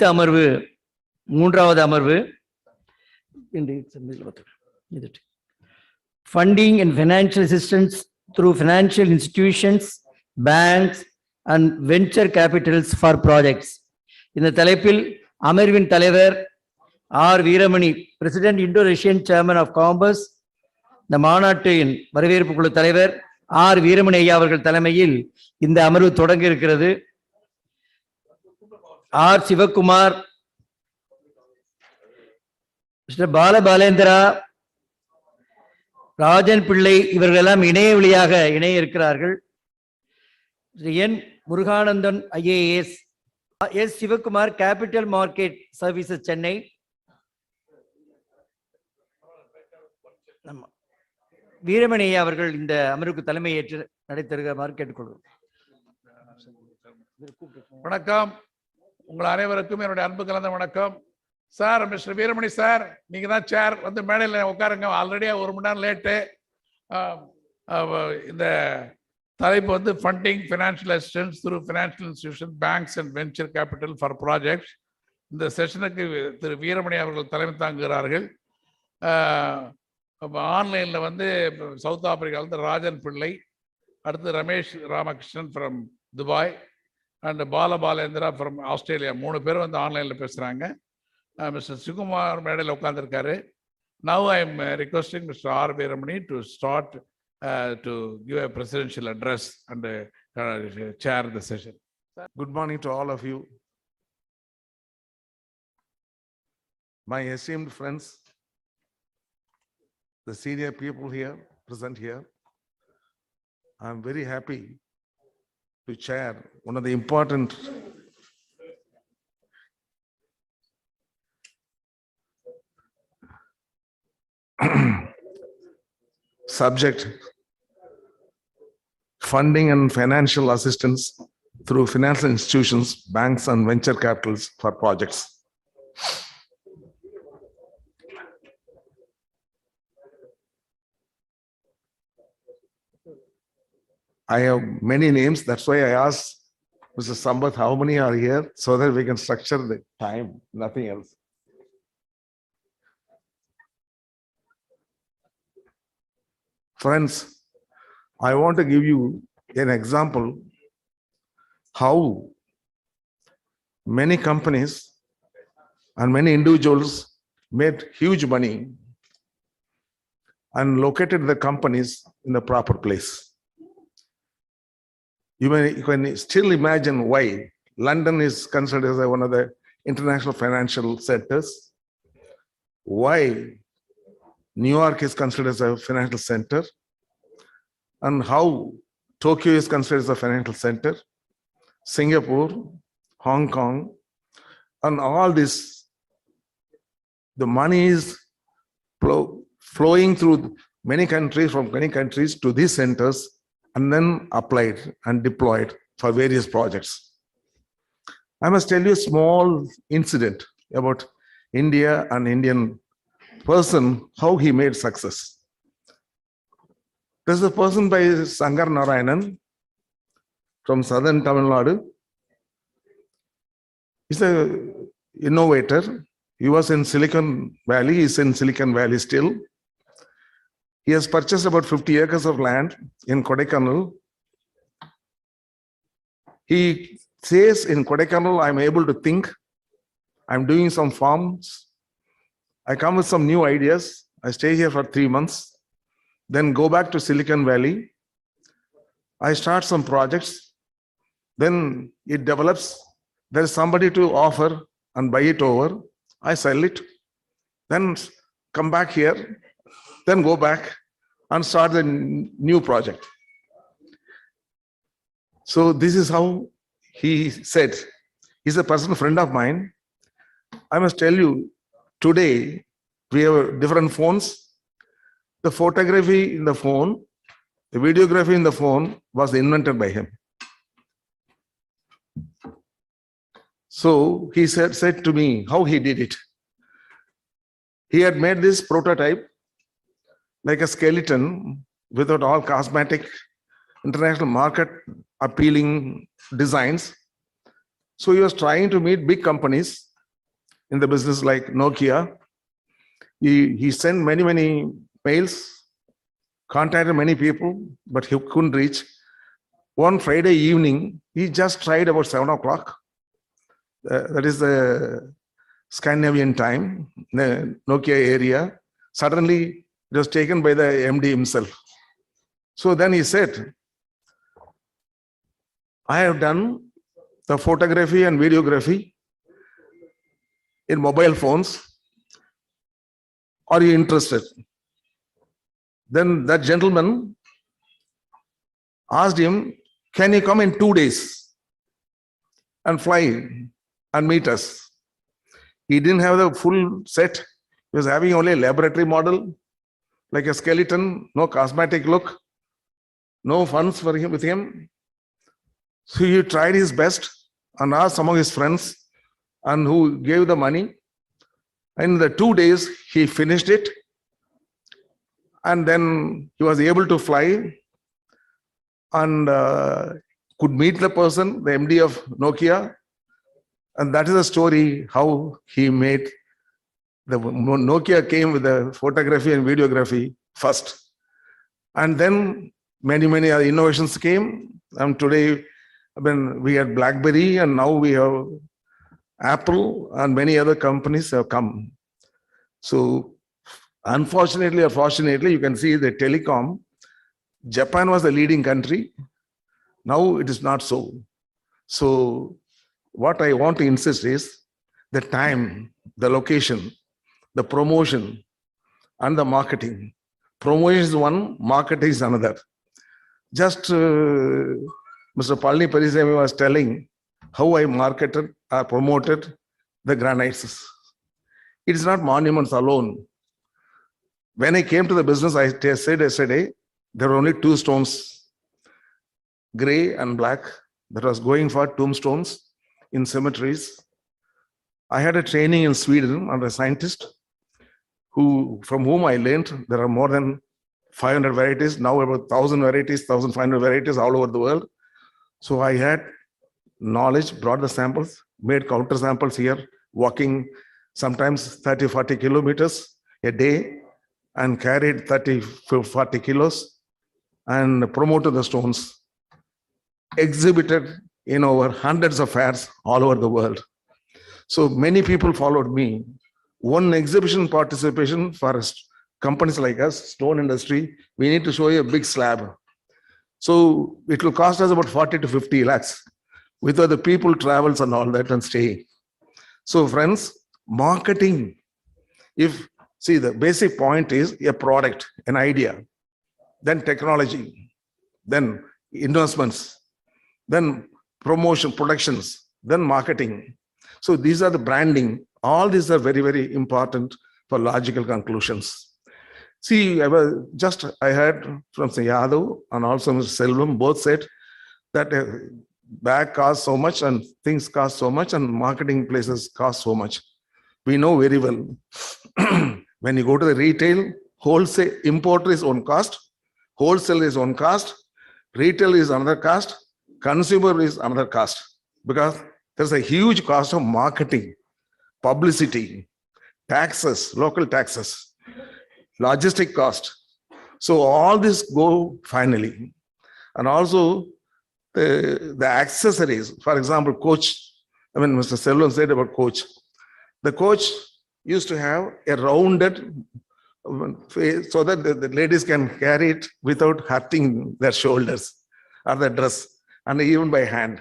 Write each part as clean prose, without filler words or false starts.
அடுத்த அமர்வு மூன்றாவது அமர்வு funding and financial assistance through financial institutions, banks and venture capitals for projects. இந்த தலைப்பில் அமர்வின் தலைவர் R Veeramani, president Indo Russian சேர்மன் ஆஃப் காமர்ஸ், இந்த மாநாட்டின் வரவேற்பு குழு தலைவர் ஆர் வீரமணி ஐயா அவர்கள் தலைமையில் இந்த அமர்வு தொடங்க இருக்கிறது. ஆர் சிவகுமார், மிஸ்டர் பாலபாலேந்திரா, ராஜன் பிள்ளை இவர்கள் எல்லாம் இணைய வழியாக இணைய இருக்கிறார்கள். N Muruganandan IAS, S Sivakumar, capital market services Chennai. Veeramani அவர்கள் இந்த அமர்வுக்கு தலைமை ஏற்று நடைபெறுமாறு கேட்டுக்கொள்கிறோம். வணக்கம், உங்கள் அனைவருக்கும் என்னுடைய அன்பு கலந்த வணக்கம். சார், மிஸ்டர் வீரமணி சார், நீங்க தான் சேர், வந்து மேடையில் உட்காருங்க. ஆல்ரெடி 1 மணி நேரம் லேட்டு. இந்த தலைப்பு வந்து funding financial assistance through financial institution, banks and venture capital for projects. இந்த செஷனுக்கு திரு வீரமணி அவர்கள் தலைமை தாங்குகிறார்கள். ஆன்லைனில் வந்து சவுத் ஆப்பிரிக்காவிலிருந்து ராஜன் பிள்ளை, அடுத்து Ramesh Ramakrishnan from Dubai and Balabalendra from Australia, 3 பேர் வந்து ஆன்லைனில் பேசுகிறாங்க. மிஸ்டர் சிவகுமார் மேடையில் உட்காந்துருக்காரு. Now I am requesting mister R Veeramani to start to give a presidential address and chair the session. Good morning to all of you. My esteemed friends, the senior people here, present here, I am very happy to chair one of the important subject, funding and financial assistance through financial institutions, banks and venture capitals for projects. I have many names, that's why I asked Mr. Sambath how many are here, so that we can structure the time, nothing else. Friends, I want to give you an example how many companies and many individuals made huge money and located the companies in the proper place. You can still imagine why London is considered as one of the international financial centers, why New York is considered as a financial center, and how Tokyo is considered as a financial center, Singapore, Hong Kong, and all this. The money is flowing through many countries, from many countries to these centers, and then applied and deployed for various projects. I must tell you a small incident about India and Indian person, how he made success. There's a person by Sankar Narayanan from southern Tamil Nadu. He's an innovator. He was in Silicon Valley. He's in Silicon Valley still. He has purchased about 50 acres of land in Kodaikanal. He says in Kodaikanal, I'm able to think. I'm doing some farms. I come with some new ideas. I stay here for 3 months. Then go back to Silicon Valley. I start some projects. Then it develops. There is somebody to offer and buy it over. I sell it. Then come back here. Then go back and start the new project. So this is how he said. He's a personal friend of mine. I must tell you, today we have different phones. The photography in the phone, the videography in the phone was invented by him. So he said to me how he did it. He had made this prototype like a skeleton without all cosmetic, international market appealing designs. So he was trying to meet big companies in the business like Nokia. He sent many mails, contacted many people, but he couldn't reach. One Friday evening, he just tried about 7 o'clock. That is the Scandinavian time, the Nokia area. Suddenly, it was taken by the MD himself. So then he said, I have done the photography and videography in mobile phones. Are you interested? Then that gentleman asked him, can you come in 2 days and fly and meet us? He didn't have the full set. He was having only a laboratory model, like a skeleton, no cosmetic look, no funds for him with him. So he tried his best and asked some of his friends and who gave the money. In the 2 days, he finished it. And then he was able to fly and could meet the person, the MD of Nokia. And that is the story how he made the Nokia came with the photography and videography first. And then many other innovations came. And today, we had BlackBerry and now we have Apple and many other companies have come. So unfortunately or fortunately, you can see the telecom, Japan was the leading country. Now it is not so. So what I want to insist is the time, the location, the promotion, and the marketing. Promotion is one, marketing is another. Just Mr. Palni Parisamy was telling how I marketed or promoted the granites. It is not monuments alone. When I came to the business, I said yesterday, there were only 2 stones, gray and black, that was going for tombstones in cemeteries. I had a training in Sweden under a scientist from whom I learned there are more than 500 varieties, now about 1,000 varieties, 1,500 varieties all over the world. So I had knowledge, brought the samples, made counter samples here, walking sometimes 30, 40 kilometers a day and carried 30, 40 kilos and promoted the stones, exhibited in over hundreds of fairs all over the world. So many people followed me. One exhibition participation for companies like us, stone industry, we need to show you a big slab. So it will cost us about 40 to 50 lakhs with the people travels and all that and stay. So friends, marketing, see the basic point is a product, an idea, then technology, then investments, then promotion, productions, then marketing. So these are the branding. All these are very important for logical conclusions. See, I heard from Mr. Yadav and also Mr. Selvam, both said that bag costs so much and things cost so much and marketing places cost so much. We know very well. When you go to the retail, wholesale, importer is one cost, wholesale is one cost, retail is another cost, consumer is another cost, because there's a huge cost of marketing, publicity, taxes, local taxes, logistic cost. So all this go finally. And also the accessories, for example, coach, Mr. Selvam said about coach. The coach used to have a rounded face so that the ladies can carry it without hurting their shoulders or their dress, and even by hand.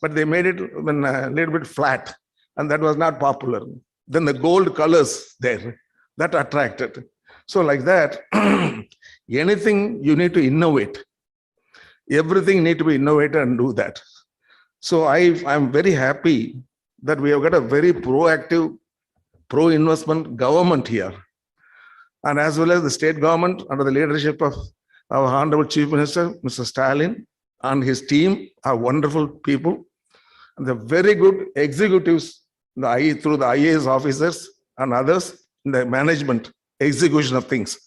But they made it a little bit flat, and that was not popular. Then the gold colors there, that attracted. So like that, anything you need to innovate. Everything need to be innovated and do that. So I'm very happy that we have got a very proactive, pro-investment government here. And as well as the state government under the leadership of our Honorable Chief Minister, Mr. Stalin, and his team are wonderful people. And they're very good executives through the IAS officers and others in the management, execution of things.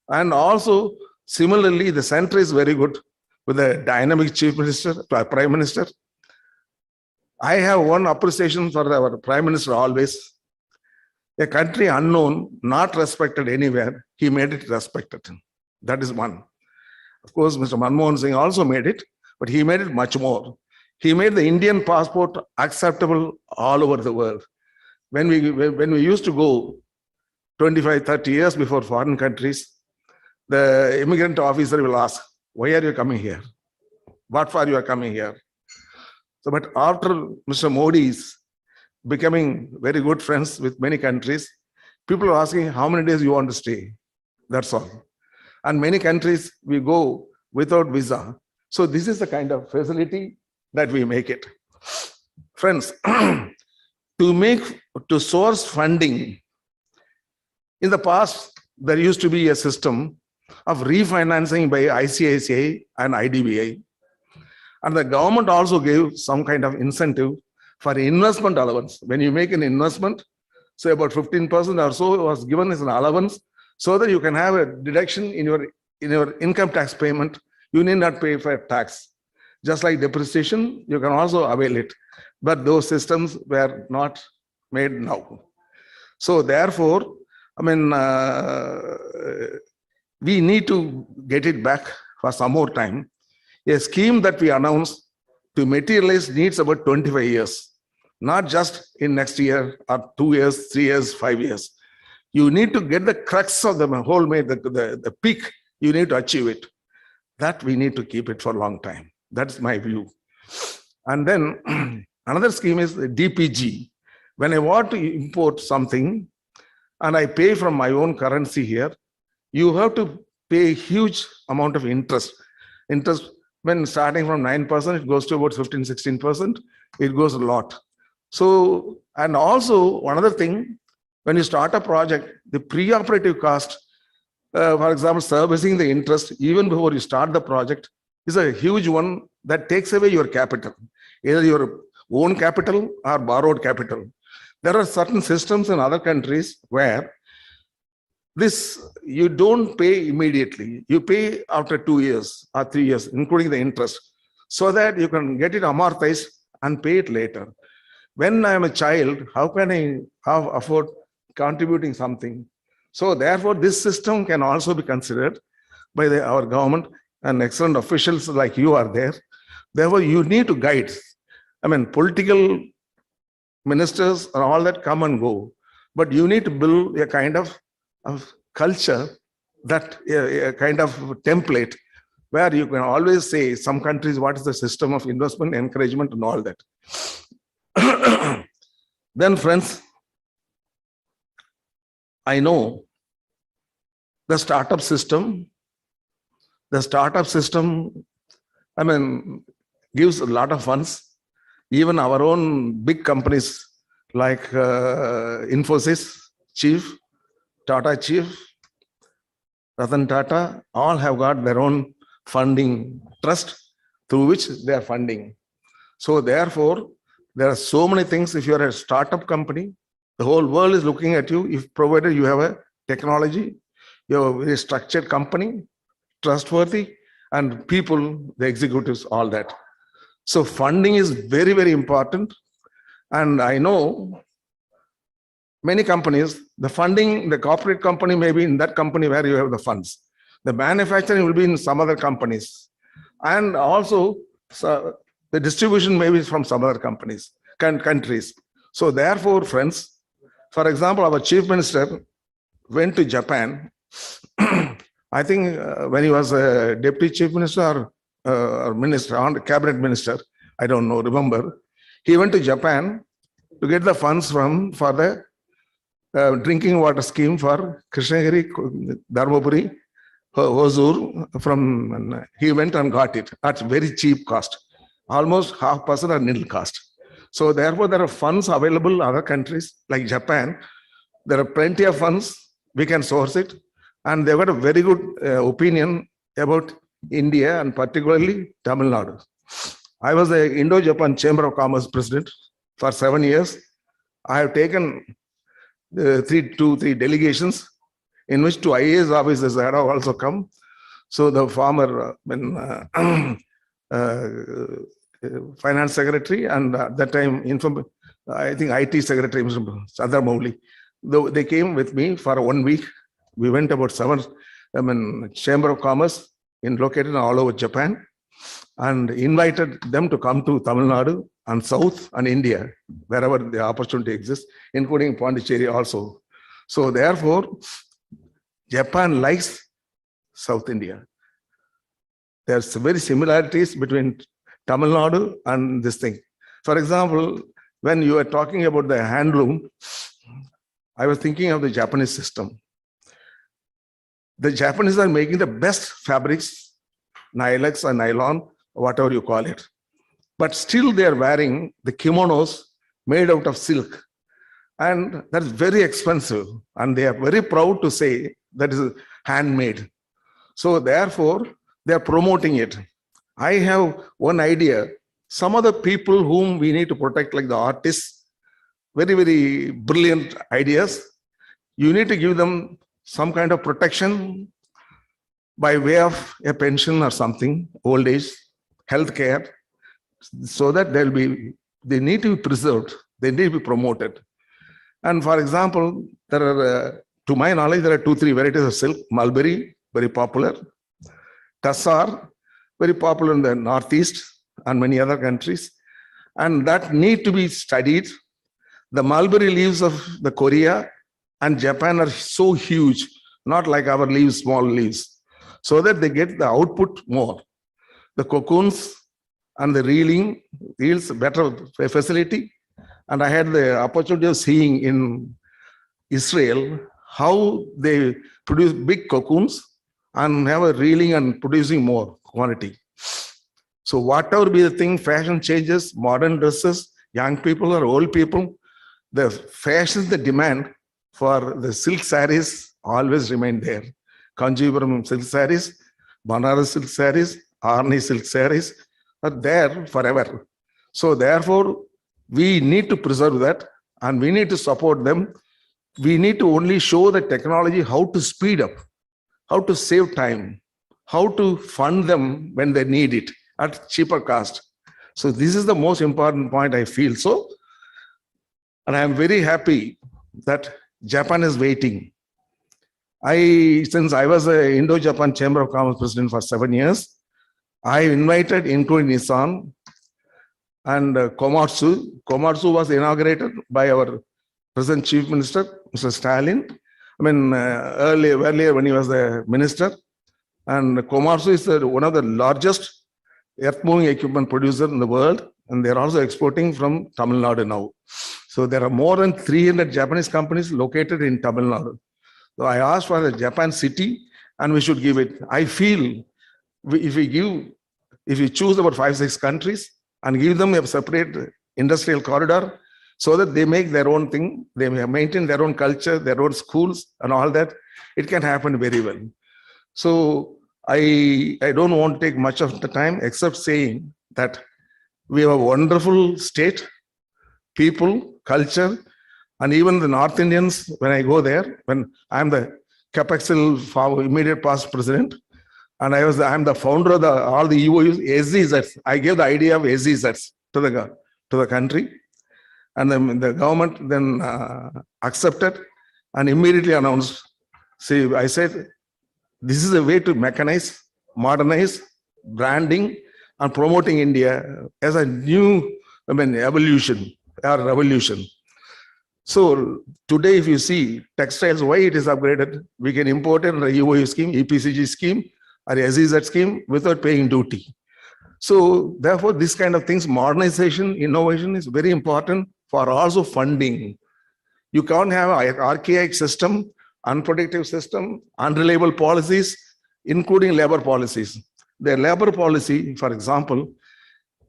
And also, similarly, the center is very good with a dynamic Chief Minister, Prime Minister. I have one appreciation for our Prime Minister always. A country unknown, not respected anywhere, he made it respected. That is one. Of course, Mr. Manmohan Singh also made it, but he made it much more. He made the Indian passport acceptable all over the world. When we used to go 25, 30 years before foreign countries, the immigrant officer will ask, why are you coming here? What for you are coming here? So, but after Mr. Modi's becoming very good friends with many countries, people are asking how many days you want to stay. That's all. And many countries we go without visa. So this is the kind of facility that we make it. Friends, to source funding, in the past, there used to be a system of refinancing by ICICI and IDBI. And the government also gave some kind of incentive for investment allowance. When you make an investment, say about 15% or so was given as an allowance, so that you can have a deduction in your income tax payment. You need not pay for tax. Just like depreciation, you can also avail it. But those systems were not made now. So therefore, I mean, we need to get it back for some more time. A scheme that we announced to materialize needs about 25 years, not just in next year or 2 years, 3 years, 5 years. You need to get the crux of the whole, the peak, you need to achieve it. That we need to keep it for a long time. That's my view. And then another scheme is the DPG. When I want to import something and I pay from my own currency here, you have to pay a huge amount of interest. Interest, when starting from 9%, it goes to about 15, 16%. It goes a lot. So, and also another thing, when you start a project, the pre-operative cost, for example, servicing the interest, even before you start the project, is a huge one that takes away your capital, either your own capital or borrowed capital. There are certain systems in other countries where this, you don't pay immediately. You pay after 2 years or 3 years, including the interest, so that you can get it amortized and pay it later. When I am a child, how can I afford contributing something? So therefore, this system can also be considered by our government, and excellent officials like you are there. Therefore, you need to guide. I mean, political ministers and all that come and go, but you need to build a kind of culture, that a kind of template where you can always say some countries, what is the system of investment, encouragement and all that. Then friends, I know the startup system, I mean, gives a lot of funds. Even our own big companies like Infosys chief, Tata chief, Ratan Tata, all have got their own funding trust through which they are funding. So therefore, there are so many things. If you are a startup company, the whole world is looking at you. If provided you have a technology, you have a very structured company, trustworthy, and people, the executives, all that. So funding is very, very important. And I know many companies, the funding, the corporate company may be in that company where you have the funds. The manufacturing will be in some other companies. And also, the distribution may be from some other countries. So therefore, friends, for example, our chief minister went to Japan. I think when he was a deputy chief minister or minister, or cabinet minister, I don't know, remember, he went to Japan to get the funds for the drinking water scheme for Krishnagiri, Dharmapuri, Hosur. He went and got it at very cheap cost, almost 0.5% or nil cost. So therefore, there are funds available in other countries like Japan. There are plenty of funds. We can source it. And they've got a very good opinion about India and particularly Tamil Nadu. I was the Indo-Japan Chamber of Commerce president for 7 years. I have taken 3 delegations in which 2 IAS officers have also come. So the former finance secretary and at that time, I think IT secretary, Mr. Sadar Mowli, They came with me for 1 week. We went about 7, Chamber of Commerce located all over Japan, and invited them to come to Tamil Nadu and South and India, wherever the opportunity exists, including Pondicherry also. So therefore, Japan likes South India. There's very similarities between Tamil Nadu and this thing. For example, when you are talking about the handloom, I was thinking of the Japanese system. The Japanese are making the best fabrics, nylex or nylon, whatever you call it. But still they are wearing the kimonos made out of silk. And that's very expensive. And they are very proud to say that is handmade. So therefore, they are promoting it. I have one idea. Some of the people whom we need to protect, like the artists, very, very brilliant ideas, you need to give them some kind of protection by way of a pension or something, old age, health care, so that they need to be preserved, they need to be promoted. And for example, there are, to my knowledge, there are 2-3 varieties of silk. Mulberry, very popular. Tassar, very popular in the Northeast and many other countries. And that need to be studied. The mulberry leaves of the Korea and Japan are so huge, not like our leaves, small leaves, so that they get the output more. The cocoons and the reeling yields better facility. And I had the opportunity of seeing in Israel how they produce big cocoons and have a reeling and producing more quantity. So whatever be the thing, fashion changes, modern dresses, young people or old people, the fashion, the demand for the silk sarees always remain there. Kanjipuram silk sarees, Banaras silk sarees, Arni silk sarees are there forever. So therefore, we need to preserve that and we need to support them. We need to only show the technology how to speed up, how to save time, how to fund them when they need it at cheaper cost. So this is the most important point I feel so. And I am very happy that Japan is waiting. Since I was a Indo-Japan Chamber of Commerce president for 7 years, I invited, including Nissan and Komatsu. Komatsu was inaugurated by our present Chief Minister, Mr. Stalin. Earlier when he was the minister. And Komatsu is one of the largest earth-moving equipment producer in the world. And they're also exporting from Tamil Nadu now. So there are more than 300 Japanese companies located in Tamil Nadu. So I asked for the Japan city and we should give it. I feel if we choose about 5-6 countries and give them a separate industrial corridor so that they make their own thing, they maintain their own culture, their own schools and all that, it can happen very well. So I don't want to take much of the time except saying that we have a wonderful state, people, culture, and even the North Indians, when I go there, when I'm the Capexil immediate past president, and I'm the founder of all the EOUs, SEZs. I gave the idea of SEZs to the country. And then the government then accepted and immediately announced. See, I said, this is a way to mechanize, modernize, branding, and promoting India as a new evolution or revolution. So today, if you see textiles, why it is upgraded, we can import it in the EOU scheme, EPCG scheme, or SEZ scheme without paying duty. So therefore, this kind of things, modernization, innovation is very important for also funding. You can't have an archaic system, unproductive system, unreliable policies, including labor policies. The labor policy, for example,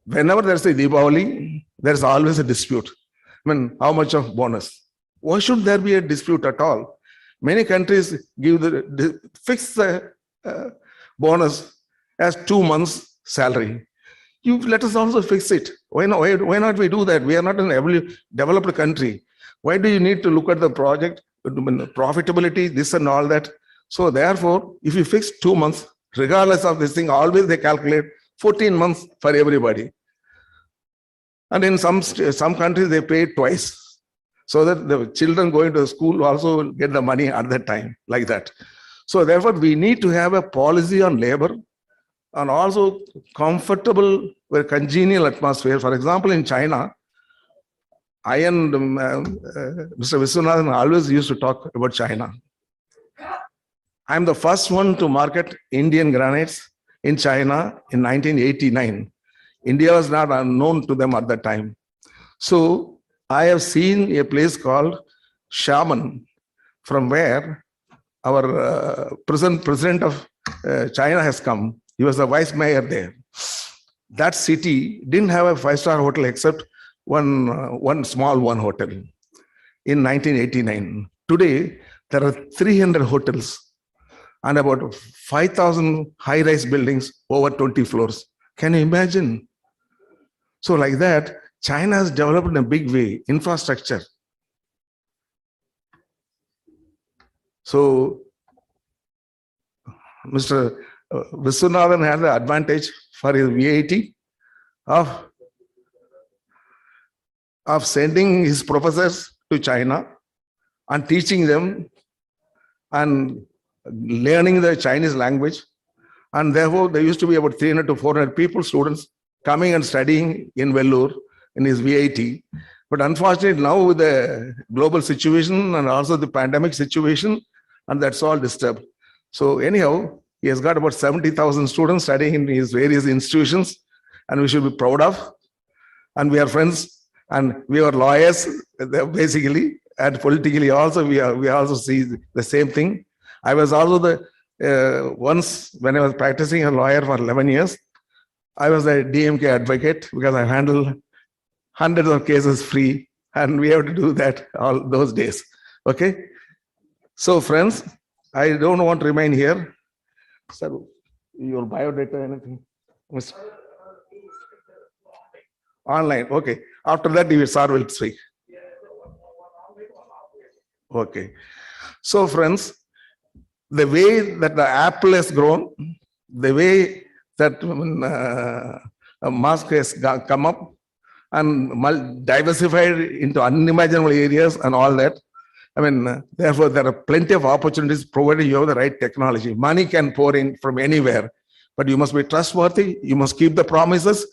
whenever there's a Diwali, there's always a dispute. How much of bonus? Why should there be a dispute at all? Many countries fix the bonus as 2 months' salary. You let us also fix it. Why not we do that? We are not an developed country. Why do you need to look at the project, profitability, this and all that? So therefore, if you fix 2 months, regardless of this thing, always they calculate 14 months for everybody. And in some countries, they pay twice. so that the children going to school also will get the money at that time, like that. So therefore, we need to have a policy on labor and also comfortable, very congenial atmosphere. For example, in China, I and Mr. Viswanathan always used to talk about China. I'm the first one to market Indian granites in China in 1989. India was not unknown to them at that time. So I have seen a place called Xiamen, from where our present president of China has come. He was the vice mayor there. That city didn't have a five-star hotel except one small hotel in 1989. Today, there are 300 hotels and about 5,000 high-rise buildings over 20 floors. Can you imagine? So like that, China has developed in a big way, infrastructure. So Mr. Viswanathan had the advantage for his VAT of sending his professors to China and teaching them and learning the Chinese language. And therefore, there used to be about 300 to 400 people, students, coming and studying in Vellore in his VAT. But unfortunately, now with the global situation and also the pandemic situation, and that's all disturbed. So anyhow, he has got about 70,000 students studying in his various institutions, and we should be proud of. And we are friends, and we are lawyers, basically, and politically also, we also see the same thing. I was also once when I was practicing a lawyer for 11 years, I was a DMK advocate because I handled hundreds of cases free, and we have to do that all those days. Okay. So friends, I don't want to remain here. Sir, your biodata, anything? Online. Okay. After that, your sir will speak. Okay. So friends, the way that the apple has grown, the way that mosque has come up and diversified into unimaginable areas and all that. I mean, therefore, there are plenty of opportunities provided you have the right technology. Money can pour in from anywhere, but you must be trustworthy, you must keep the promises,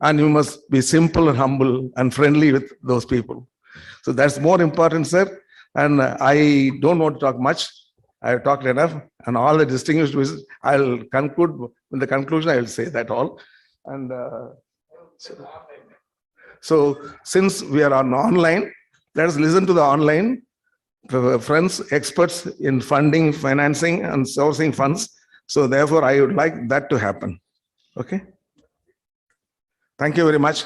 and you must be simple and humble and friendly with those people. So that's more important, sir. And I don't want to talk much. I have talked enough, and all the distinguished visitors, I'll conclude, in the conclusion, I will say that all. And so since we are on online, let us listen to the online friends, experts in funding, financing, and sourcing funds. So therefore, I would like that to happen. Okay. Thank you very much.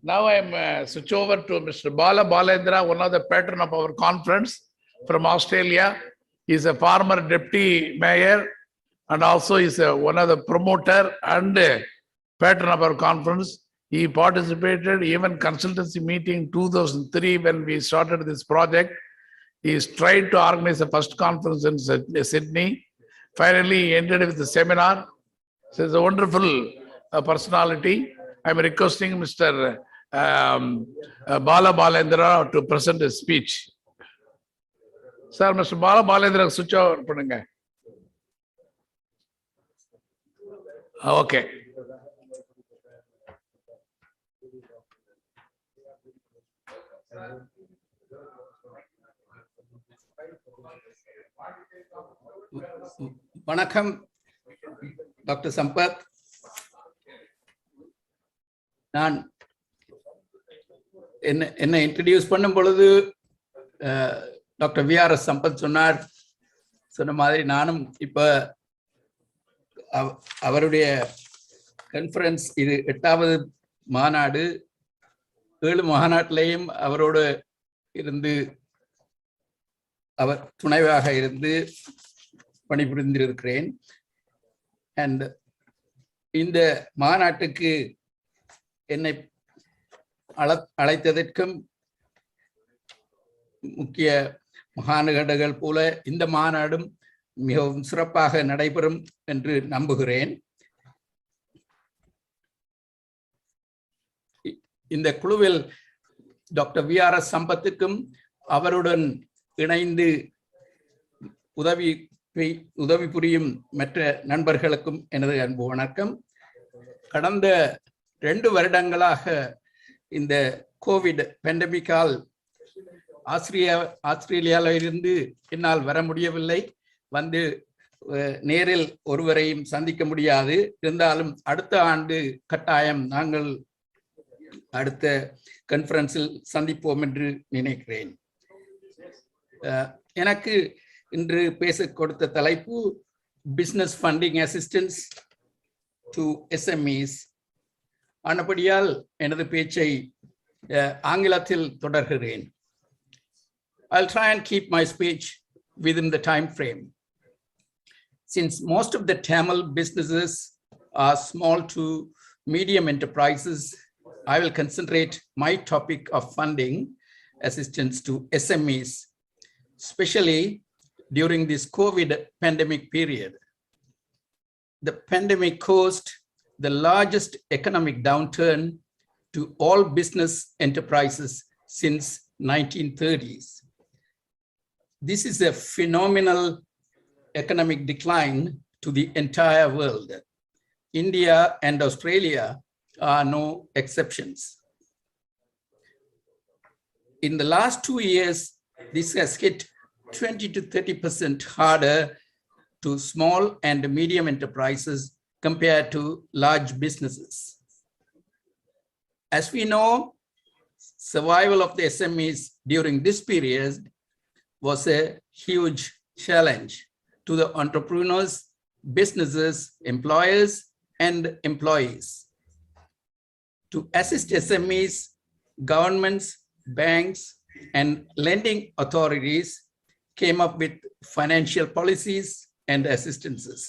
Now I am switch over to Mr. Bala Balendra, one of the patron of our conference from Australia. He is a former deputy mayor and also is one of the promoter and patron of our conference. He participated even consultancy meeting 2003 when we started this project. He tried to organize the first conference in Sydney. Finally, he ended with the seminar. So it's a wonderful personality. I'm requesting Mr. Bala Balendra to present his speech. Sir, Mr. Bala Balendra, switch over. Okay. வணக்கம் doctor Sampath. நான் என்ன introduce பண்ணும் பொழுது doctor VRS Sampath சொன்ன மாதிரி நானும் இப்ப அவருடைய கான்ஃபரன்ஸ், இது 8வது மாநாடு. 7 மாநாட்டிலையும் அவரோடு இருந்து அவர் துணைவாக இருந்து பணிபுரிந்திருக்கிறேன். அண்ட் இந்த மாநாட்டுக்கு என்னை அழைத்ததற்கும் முக்கிய மகாநகர்கள் போல இந்த மாநாடும் மிகவும் சிறப்பாக நடைபெறும் என்று நம்புகிறேன். இந்த குழுவில் டாக்டர் விஆர்எஸ் சம்பத்துக்கும் அவருடன் இணைந்து உதவி புரியும் மற்ற நண்பர்களுக்கும் எனது அன்பு வணக்கம். கடந்த 2 வருடங்களாக இந்த கோவிட் பெண்டமிக்கால் ஆஸ்திரேலியாவிலிருந்து என்னால் வர முடியவில்லை. வந்து நேரில் ஒருவரையும் சந்திக்க முடியாது. இருந்தாலும் அடுத்த ஆண்டு கட்டாயம் நாங்கள் அடுத்த கான்ஃபரன்ஸில் சந்திப்போம் என்று நினைக்கிறேன். எனக்கு இன்று பேச கொடுத்த தலைப்பு business funding assistance to SMEs. ஆனபடியால் எனது பேச்சை ஆங்கிலத்தில் தொடர்கிறேன். I'll try and keep my speech within the time frame. Since most of the Tamil businesses are small to medium enterprises, I will concentrate my topic of funding assistance to SMEs, especially during this COVID pandemic period. The pandemic caused the largest economic downturn to all business enterprises since 1930s. This is a phenomenal economic decline to the entire world. India and Australia are no exceptions. In the last 2 years, this has hit 20 to 30% harder to small and medium enterprises compared to large businesses. As we know, survival of the SMEs during this period was a huge challenge to the entrepreneurs, businesses, employers, and employees. To assist SMEs, governments, banks, and lending authorities came up with financial policies and assistances.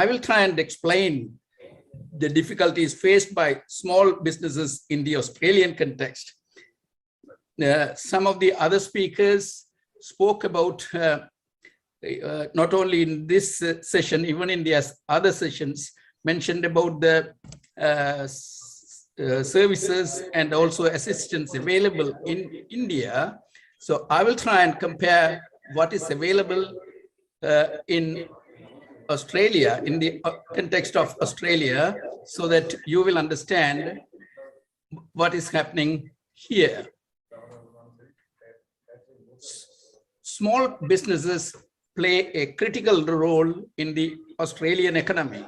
I will try and explain the difficulties faced by small businesses in the Australian context. Some of the other speakers spoke about, not only in this session, even in the other sessions, mentioned about the services and also assistance available in India. So I will try and compare what is available in Australia, in the context of Australia, so that you will understand what is happening here. Small businesses play a critical role in the Australian economy.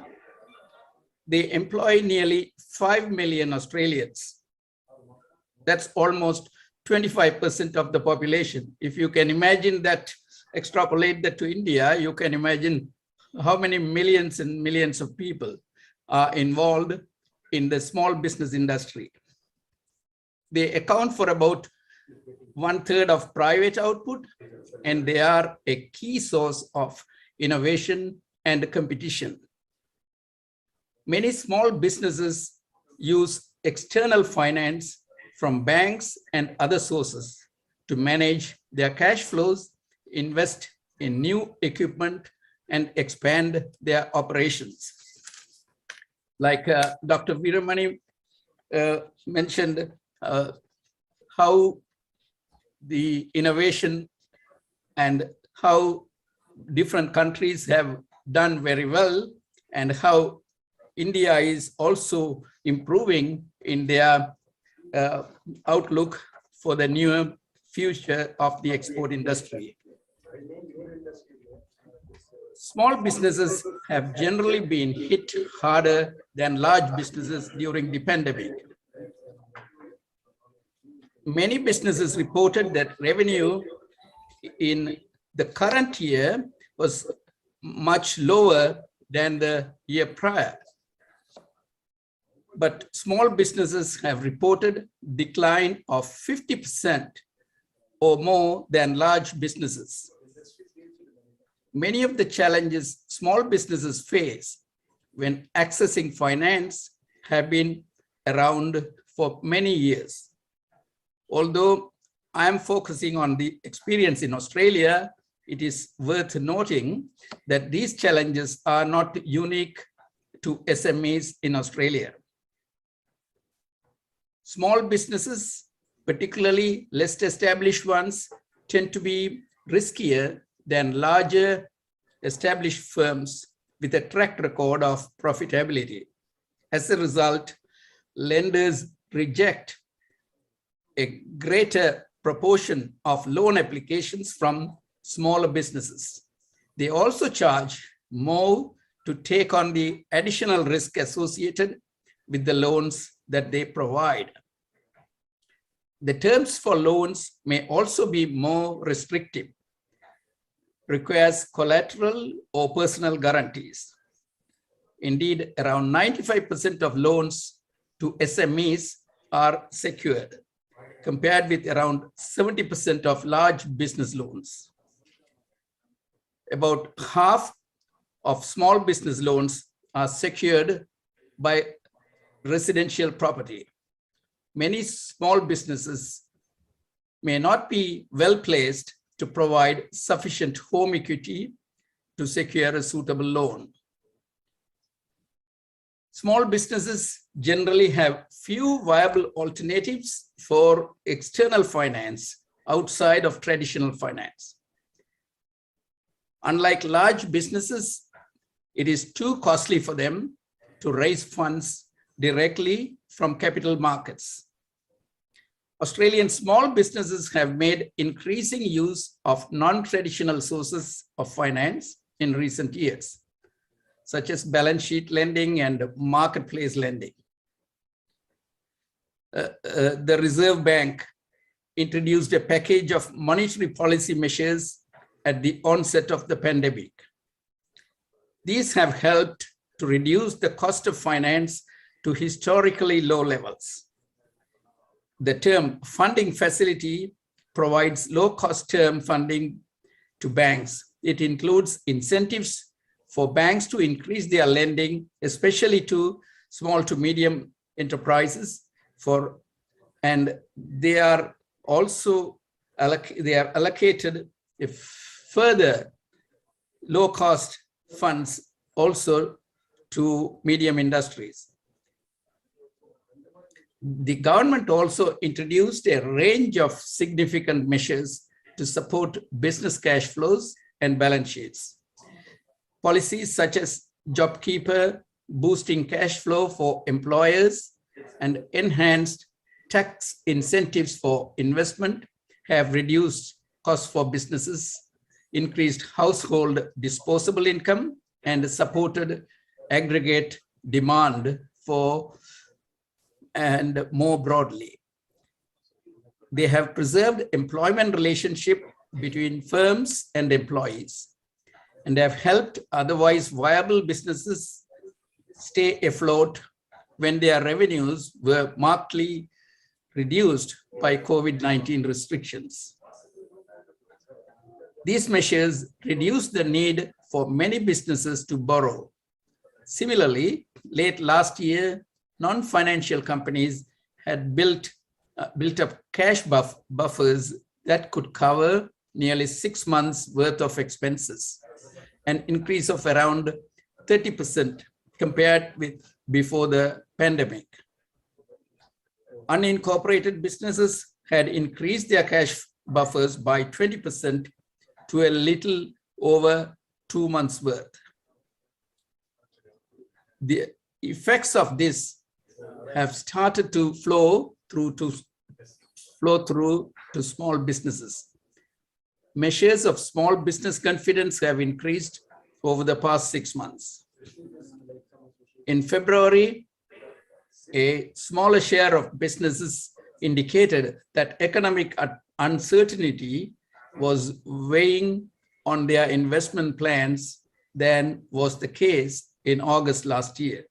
They employ nearly 5 million Australians. That's almost 25% of the population. If you can imagine that, extrapolate that to India, you can imagine how many millions and millions of people are involved in the small business industry. They account for about 1/3 of private output, and they are a key source of innovation and competition. Many small businesses use external finance from banks and other sources to manage their cash flows, invest in new equipment, and expand their operations. Like Dr. Veeramani mentioned how the innovation and how different countries have done very well, and how India is also improving in their outlook for the newer future of the export industry. Small businesses have generally been hit harder than large businesses during the pandemic. Many businesses reported that revenue in the current year was much lower than the year prior. But small businesses have reported decline of 50% or more than large businesses. Many of the challenges small businesses face when accessing finance have been around for many years. Although I am focusing on the experience in Australia, it is worth noting that these challenges are not unique to SMEs in Australia. Small businesses, particularly less established ones, tend to be riskier than larger established firms with a track record of profitability. As a result, lenders reject a greater proportion of loan applications from smaller businesses. They also charge more to take on the additional risk associated with the loans that they provide. The terms for loans may also be more restrictive, requires collateral or personal guarantees. Indeed, around 95% of loans to SMEs are secured, compared with around 70% of large business loans. About half of small business loans are secured by residential property. Many small businesses may not be well placed to provide sufficient home equity to secure a suitable loan. Small businesses generally have few viable alternatives for external finance outside of traditional finance. Unlike large businesses, it is too costly for them to raise funds directly from capital markets. Australian small businesses have made increasing use of non-traditional sources of finance in recent years, such as balance sheet lending and marketplace lending. The Reserve Bank introduced a package of monetary policy measures at the onset of the pandemic. These have helped to reduce the cost of finance to historically low levels. The term funding facility provides low-cost term funding to banks. It includes incentives for banks to increase their lending, especially to small to medium enterprises, and they are also allocated further low-cost funds also to medium industries. The government also introduced a range of significant measures to support business cash flows and balance sheets. Policies such as JobKeeper, boosting cash flow for employers, and enhanced tax incentives for investment have reduced costs for businesses, increased household disposable income, and supported aggregate demand for and more broadly. They have preserved employment relationship between firms and employees and have helped otherwise viable businesses stay afloat when their revenues were markedly reduced by COVID-19 restrictions. These measures reduced the need for many businesses to borrow. Similarly, late last year, non-financial companies had built up cash buffers that could cover nearly 6 months worth of expenses, an increase of around 30% compared with before the pandemic. Unincorporated businesses had increased their cash buffers by 20% to a little over 2 months worth. The effects of this have started to flow through to small businesses. Measures of small business confidence have increased over the past 6 months. In February, a smaller share of businesses indicated that economic uncertainty was weighing on their investment plans than was the case in August last year.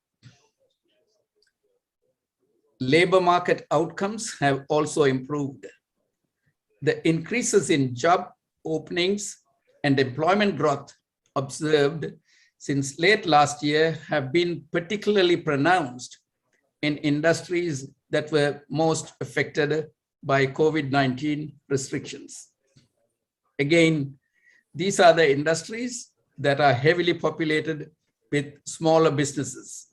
Labor market outcomes have also improved. The increases in job openings and employment growth observed since late last year have been particularly pronounced in industries that were most affected by COVID-19 restrictions. Again, these are the industries that are heavily populated with smaller businesses.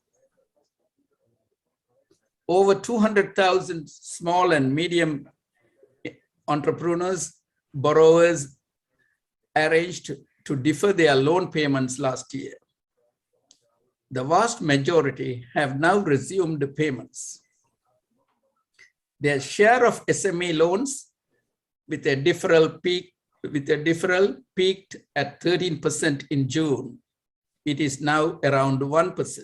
Over 200,000 small and medium entrepreneurs, borrowers arranged to defer their loan payments last year. The vast majority have now resumed payments. Their share of SME loans with a deferral peaked at 13% in June. It is now around 1%.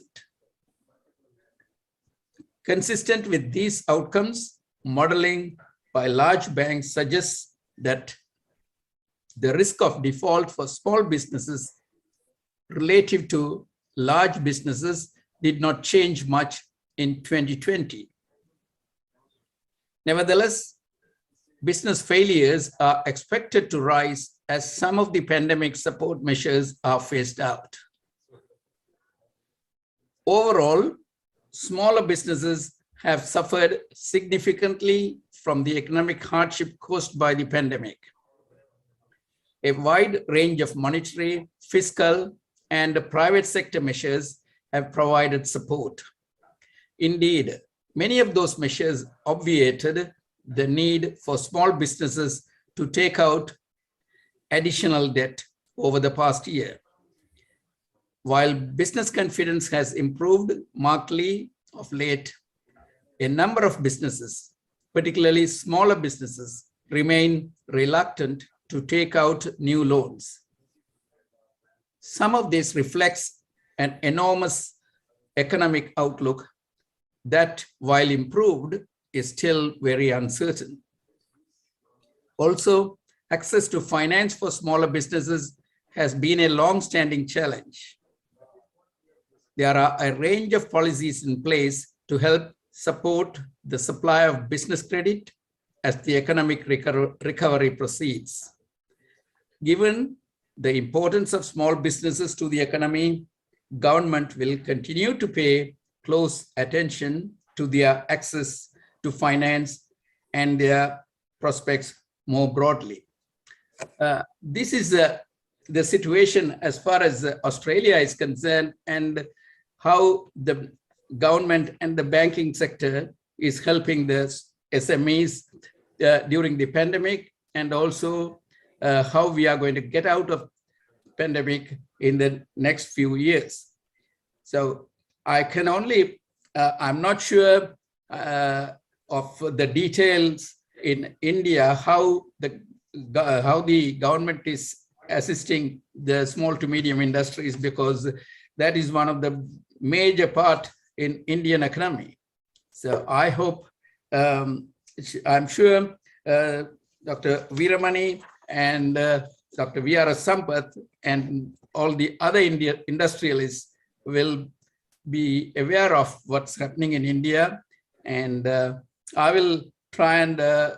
Consistent with these outcomes, modeling by large banks suggests that the risk of default for small businesses relative to large businesses did not change much in 2020. Nevertheless, business failures are expected to rise as some of the pandemic support measures are phased out. Overall, smaller businesses have suffered significantly from the economic hardship caused by the pandemic. A wide range of monetary, fiscal, and private sector measures have provided support. Indeed, many of those measures obviated the need for small businesses to take out additional debt over the past year. While business confidence has improved markedly of late, a number of businesses, particularly smaller businesses, remain reluctant to take out new loans. Some of this reflects an enormous economic outlook that, while improved, is still very uncertain. Also, access to finance for smaller businesses has been a long-standing challenge. There are a range of policies in place to help support the supply of business credit as the economic recovery proceeds. Given the importance of small businesses to the economy, government will continue to pay close attention to their access to finance and their prospects more broadly. This is the situation as far as Australia is concerned, and how the government and the banking sector is helping the SMEs during the pandemic, and also how we are going to get out of pandemic in the next few years. So I can only, I'm not sure of the details in India, how the government is assisting the small to medium industries, because that is one of the major part in Indian economy. So I hope, I'm sure Dr. Veeramani and Dr. V.R. Sampath and all the other industrialists will be aware of what's happening in India. And I will try and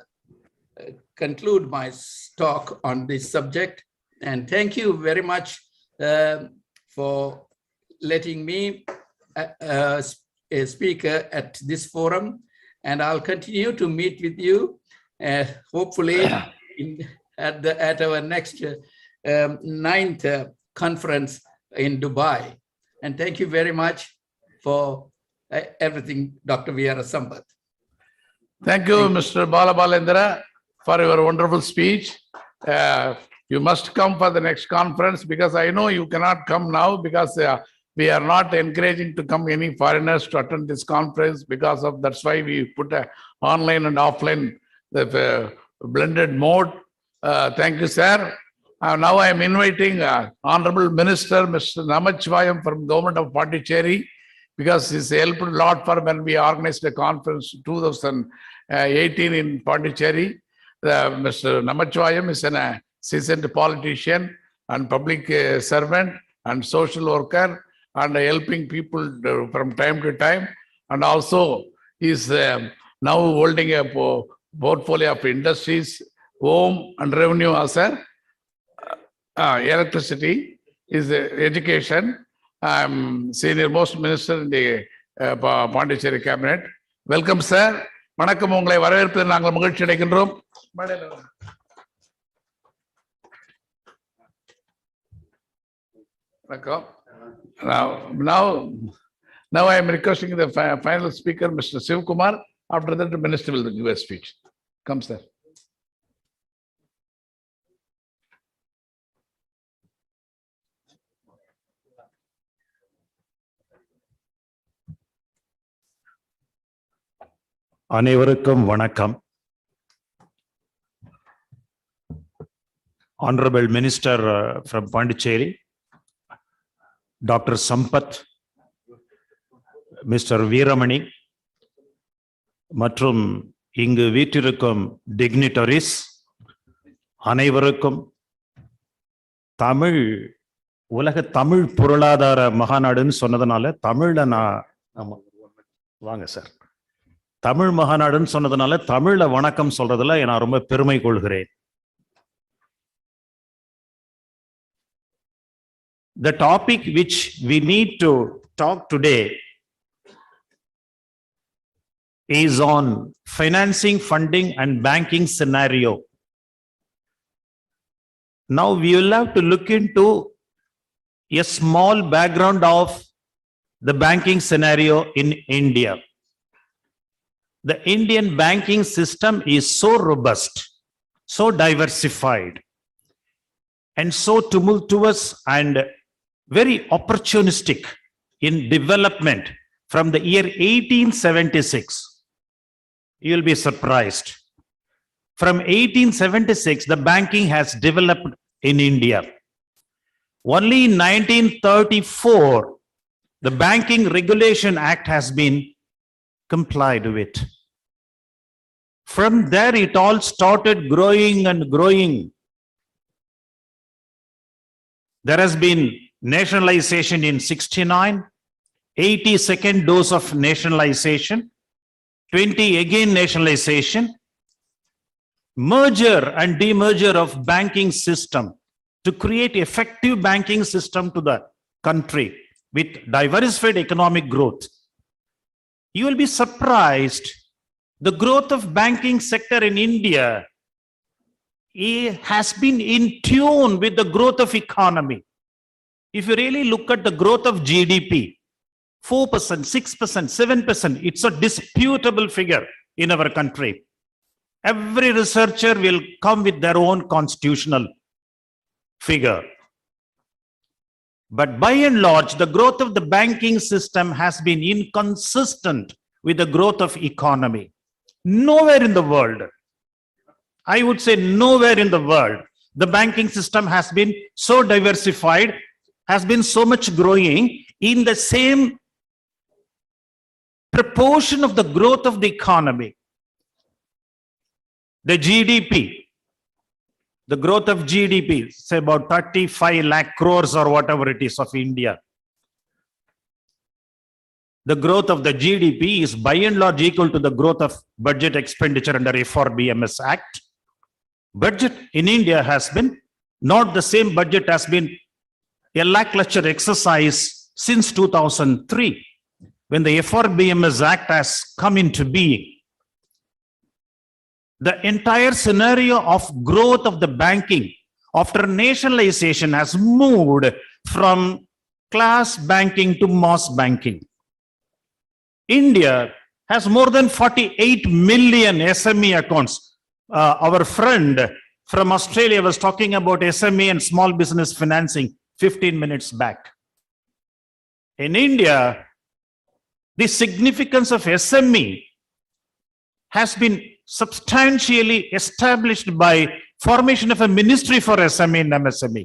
conclude my talk on this subject. And thank you very much for letting me a speaker at this forum. And I'll continue to meet with you, hopefully at our next 9th conference in Dubai. And thank you very much for everything, Dr. V.R. Sampath. Thank you, Mr. Balabalendra, for your wonderful speech. You must come for the next conference, because I know you cannot come now, because we are not encouraging to come any foreigners to attend this conference, because of that's why we put a online and offline the blended mode. Thank you, sir. Now I am inviting Honorable Minister, Mr. Namachivayam from Government of Pondicherry, because he's helped a lot for when we organized a conference 2018 in Pondicherry. Mr. Namachivayam is a seasoned politician and public servant and social worker, and helping people from time to time. And also is now holding a portfolio of industries, home and revenue as a electricity, is education. I'm senior most minister in the Pondicherry cabinet. Welcome, sir. வணக்கம், உங்களை வரவேற்பதில் நாங்கள் மகிழ்ச்சி அடைகின்றோம். வணக்கம். Now Now I am requesting the final speaker, Mr. Shiv Kumar. After that, the minister will give a speech. Come, sir. அனைவருக்கும் வணக்கம். Honorable Minister from Pondicherry, Dr. Sampath, Mr. Veeramani, மற்றும் இங்கு வீற்றிருக்கும் dignitaries அனைவருக்கும் தமிழ் உலக தமிழ் பொருளாதார மகாநாடுன்னு சொன்னதுனால தமிழ்ல ஆமா வாங்க சார். தமிழ் மகாநாடுன்னு சொன்னதுனால தமிழ்ல வணக்கம் சொல்றதுல நான் ரொம்ப பெருமை கொள்கிறேன். The topic which we need to talk today is on financing, funding and banking scenario. Now we will have to look into a small background of the banking scenario in India. The Indian banking system is so robust, so diversified, and so tumultuous and very opportunistic in development from the year 1876. You will be surprised. From 1876, the banking has developed in India. Only in 1934, the Banking Regulation Act has been complied with. From there, it all started growing and growing. There has been nationalization in 69, 82nd dose of nationalization, 20 again nationalization, merger and demerger of banking system to create effective banking system to the country with diversified economic growth. You will be surprised, the growth of banking sector in India has been in tune with the growth of economy. If you really look at the growth of GDP, 4%, 6%, 7%, it's a disputable figure in our country. Every researcher will come with their own constitutional figure. But by and large, the growth of the banking system has been inconsistent with the growth of economy. Nowhere in the world, I would say nowhere in the world, the banking system has been so diversified, has been so much growing in the same proportion of the growth of the economy. The GDP, the growth of GDP, say about 35 lakh crores or whatever it is of India. The growth of the GDP is by and large equal to the growth of budget expenditure under FRBMS Act. Budget in India has been, not the same budget has been a lackluster exercise since 2003, when the FRBMS Act has come into being. The entire scenario of growth of the banking after nationalization has moved from class banking to mass banking. India has more than 48 million SME accounts. Our friend from Australia was talking about SME and small business financing 15 minutes back. In India, the significance of SME has been substantially established by formation of a ministry for SME and MSME.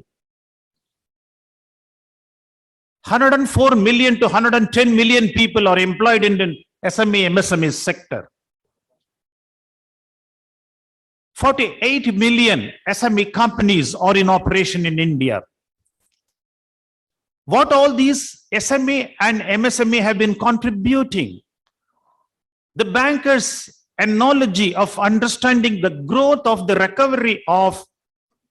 104 million to 110 million people are employed in the SME, MSME sector. 48 million SME companies are in operation in India. What all these SME and MSME have been contributing? The bankers' analogy of understanding the growth of the recovery of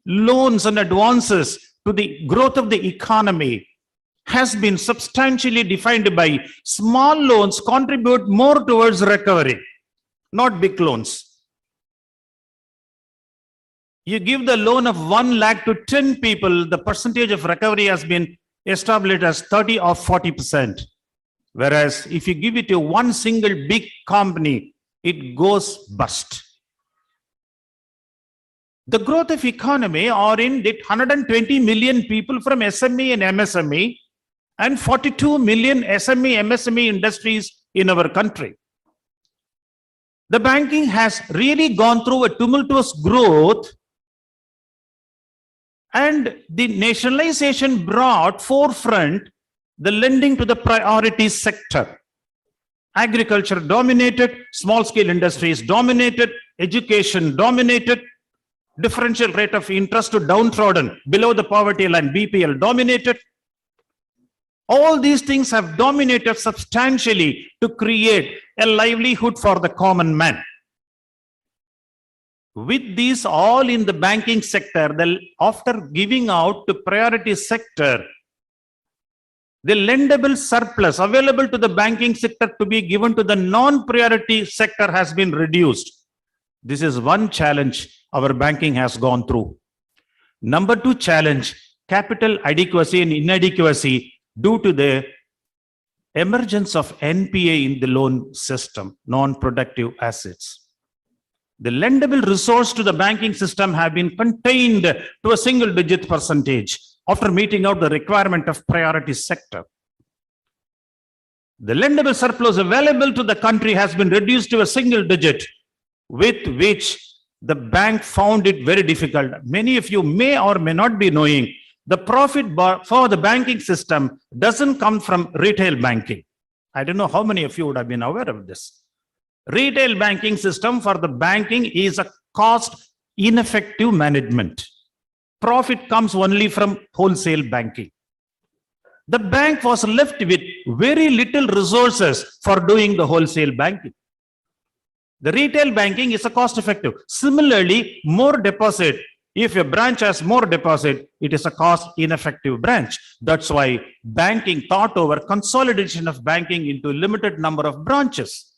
loans and advances to the growth of the economy has been substantially defined by small loans contribute more towards recovery, not big loans. You give the loan of 1 lakh to 10 people, the percentage of recovery has been established as 30 or 40%. Whereas if you give it to one single big company, it goes bust. The growth of economy are in it 120 million people from SME and MSME and 42 million SME, MSME industries in our country. The banking has really gone through a tumultuous growth, and the nationalization brought forefront the lending to the priority sector. Agriculture dominated, small scale industries dominated, education dominated, differential rate of interest to downtrodden below the poverty line, BPL dominated. All these things have dominated substantially to create a livelihood for the common man. With these all in the banking sector, after giving out to priority sector, the lendable surplus available to the banking sector to be given to the non-priority sector has been reduced. This is one challenge our banking has gone through. Number two challenge, capital adequacy and inadequacy due to the emergence of NPA in the loan system, non-productive assets. The lendable resource to the banking system have been contained to a single digit percentage after meeting out the requirement of priority sector. The lendable surplus available to the country has been reduced to a single digit, with which the bank found it very difficult. Many of you may or may not be knowing, the profit for the banking system doesn't come from retail banking. I don't know how many of you would have been aware of this. Retail banking system for the banking is a cost ineffective management. Profit comes only from wholesale banking. The bank was left with very little resources for doing the wholesale banking. The retail banking is a cost effective. Similarly, more deposit. If a branch has more deposit, it is a cost ineffective branch. That's why banking thought over consolidation of banking into a limited number of branches.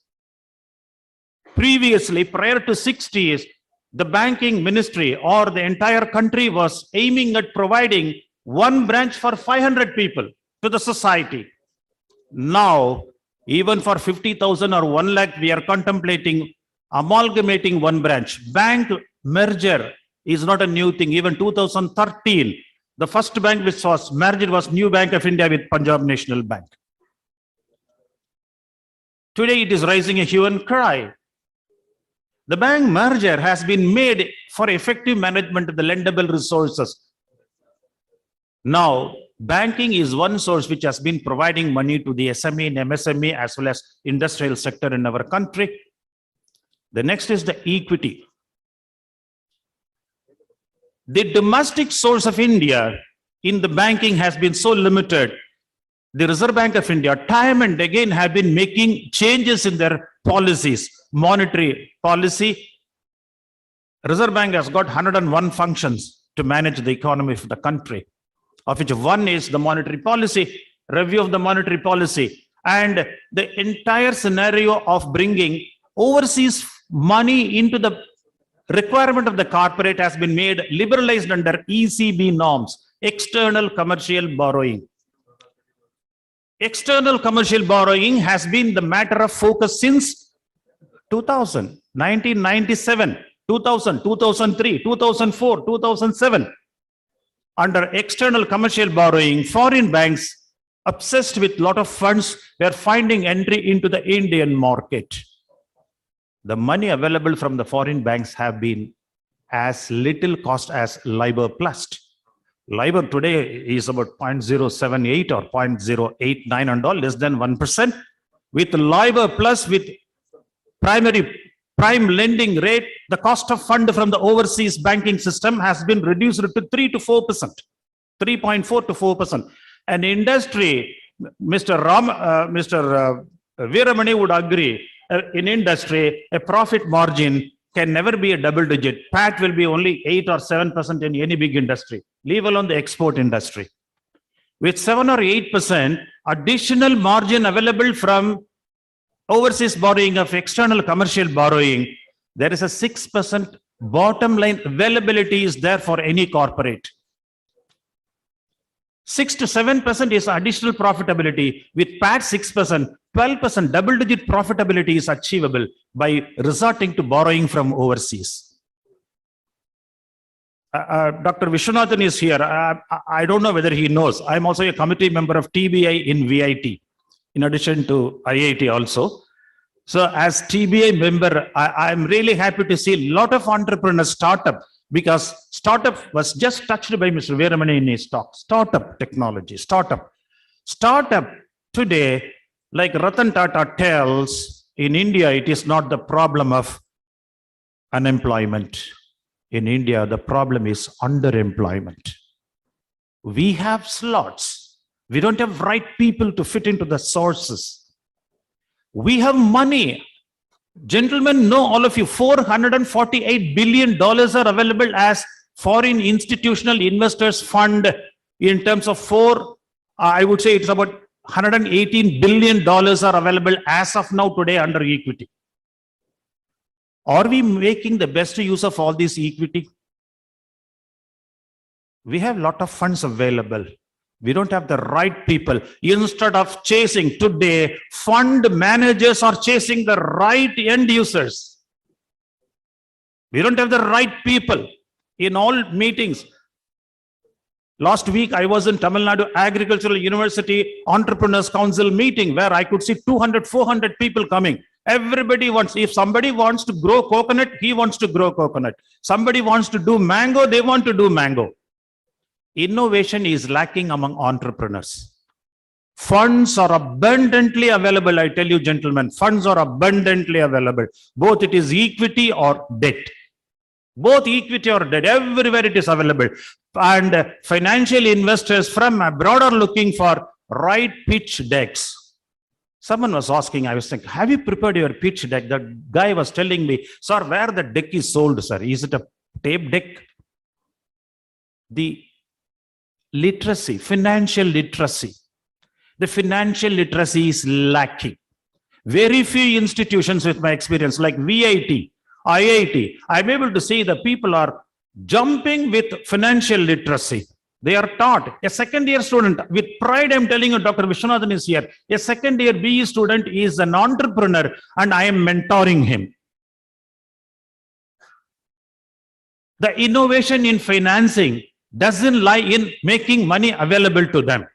Previously, prior to 60s, the banking ministry or the entire country was aiming at providing one branch for 500 people to the society. Now, even for 50,000 or 1 lakh, we are contemplating amalgamating one branch. Bank merger is not a new thing. Even 2013, the first bank which was merged was New Bank of India with Punjab National Bank. Today, it is raising a hue and cry. The bank merger has been made for effective management of the lendable resources. Now, banking is one source which has been providing money to the SME and MSME as well as industrial sector in our country. The next is the equity. The domestic source of India in the banking has been so limited. The Reserve Bank of India time and again have been making changes in their policies. Monetary policy. Reserve Bank has got 101 functions to manage the economy of the country, of which one is the monetary policy, review of the monetary policy, and the entire scenario of bringing overseas money into the requirement of the corporate has been made liberalized under ECB norms, external commercial borrowing. External commercial borrowing has been the matter of focus since 2000, 1997, 2000, 2003, 2004, 2007. Under external commercial borrowing, foreign banks obsessed with lot of funds were finding entry into the Indian market. The money available from the foreign banks have been as little cost as LIBOR plus. LIBOR today is about 0.078 or 0.089 and all, less than 1%. With LIBOR plus, with prime lending rate, the cost of fund from the overseas banking system has been reduced to 3 to 4%, 3.4 to 4%. An industry, Mr. Veeramani would agree, in industry, a profit margin can never be a double digit. PAT will be only 8 or 7% in any big industry, leave alone the export industry. With 7 or 8% additional margin available from overseas borrowing of external commercial borrowing, there is a 6% bottom line availability is there for any corporate. 6 to 7% is additional profitability. With PAT 6%, 12% double-digit profitability is achievable by resorting to borrowing from overseas. Dr. Vishwanathan is here. I don't know whether he knows. I'm also a committee member of TBI in VIT, in addition to IIT also. So as TBI member, I'm really happy to see a lot of entrepreneurs startup, because startup was just touched by Mr. Veeramani in his talk. Startup technology, startup. Startup today, like Ratan Tata tells, in India, it is not the problem of unemployment. In India, the problem is underemployment. We have slots. We don't have right people to fit into the sources. We have money. Gentlemen, know all of you, $448 billion are available as foreign institutional investors fund in terms of I would say it's about $118 billion are available as of now today under equity. Are we making the best use of all this equity? We have a lot of funds available. We don't have the right people. Instead of chasing today, fund managers are chasing the right end users. We don't have the right people in all meetings. Last week, I was in Tamil Nadu Agricultural University Entrepreneurs Council meeting where I could see 200, 400 people coming. Everybody wants, if somebody wants to grow coconut, he wants to grow coconut. Somebody wants to do mango, they want to do mango. Innovation is lacking among entrepreneurs. Funds are abundantly available, I tell you, gentlemen. Funds are abundantly available. Both it is equity or debt. Both equity or debt, everywhere it is available. And financial investors from abroad are looking for right pitch decks. Someone was asking, I was thinking, have you prepared your pitch deck? That guy was telling me, sir, where the deck is sold, sir? Is it a tape deck? The literacy, financial literacy. The financial literacy is lacking. Very few institutions with my experience like VIT, IIT, I'm able to see the people are jumping with financial literacy. They are taught. A second year student, with pride I'm telling you, Dr. Vishwanathan is here. A second year BE student is an entrepreneur and I am mentoring him. The innovation in financing doesn't lie in making money available to them.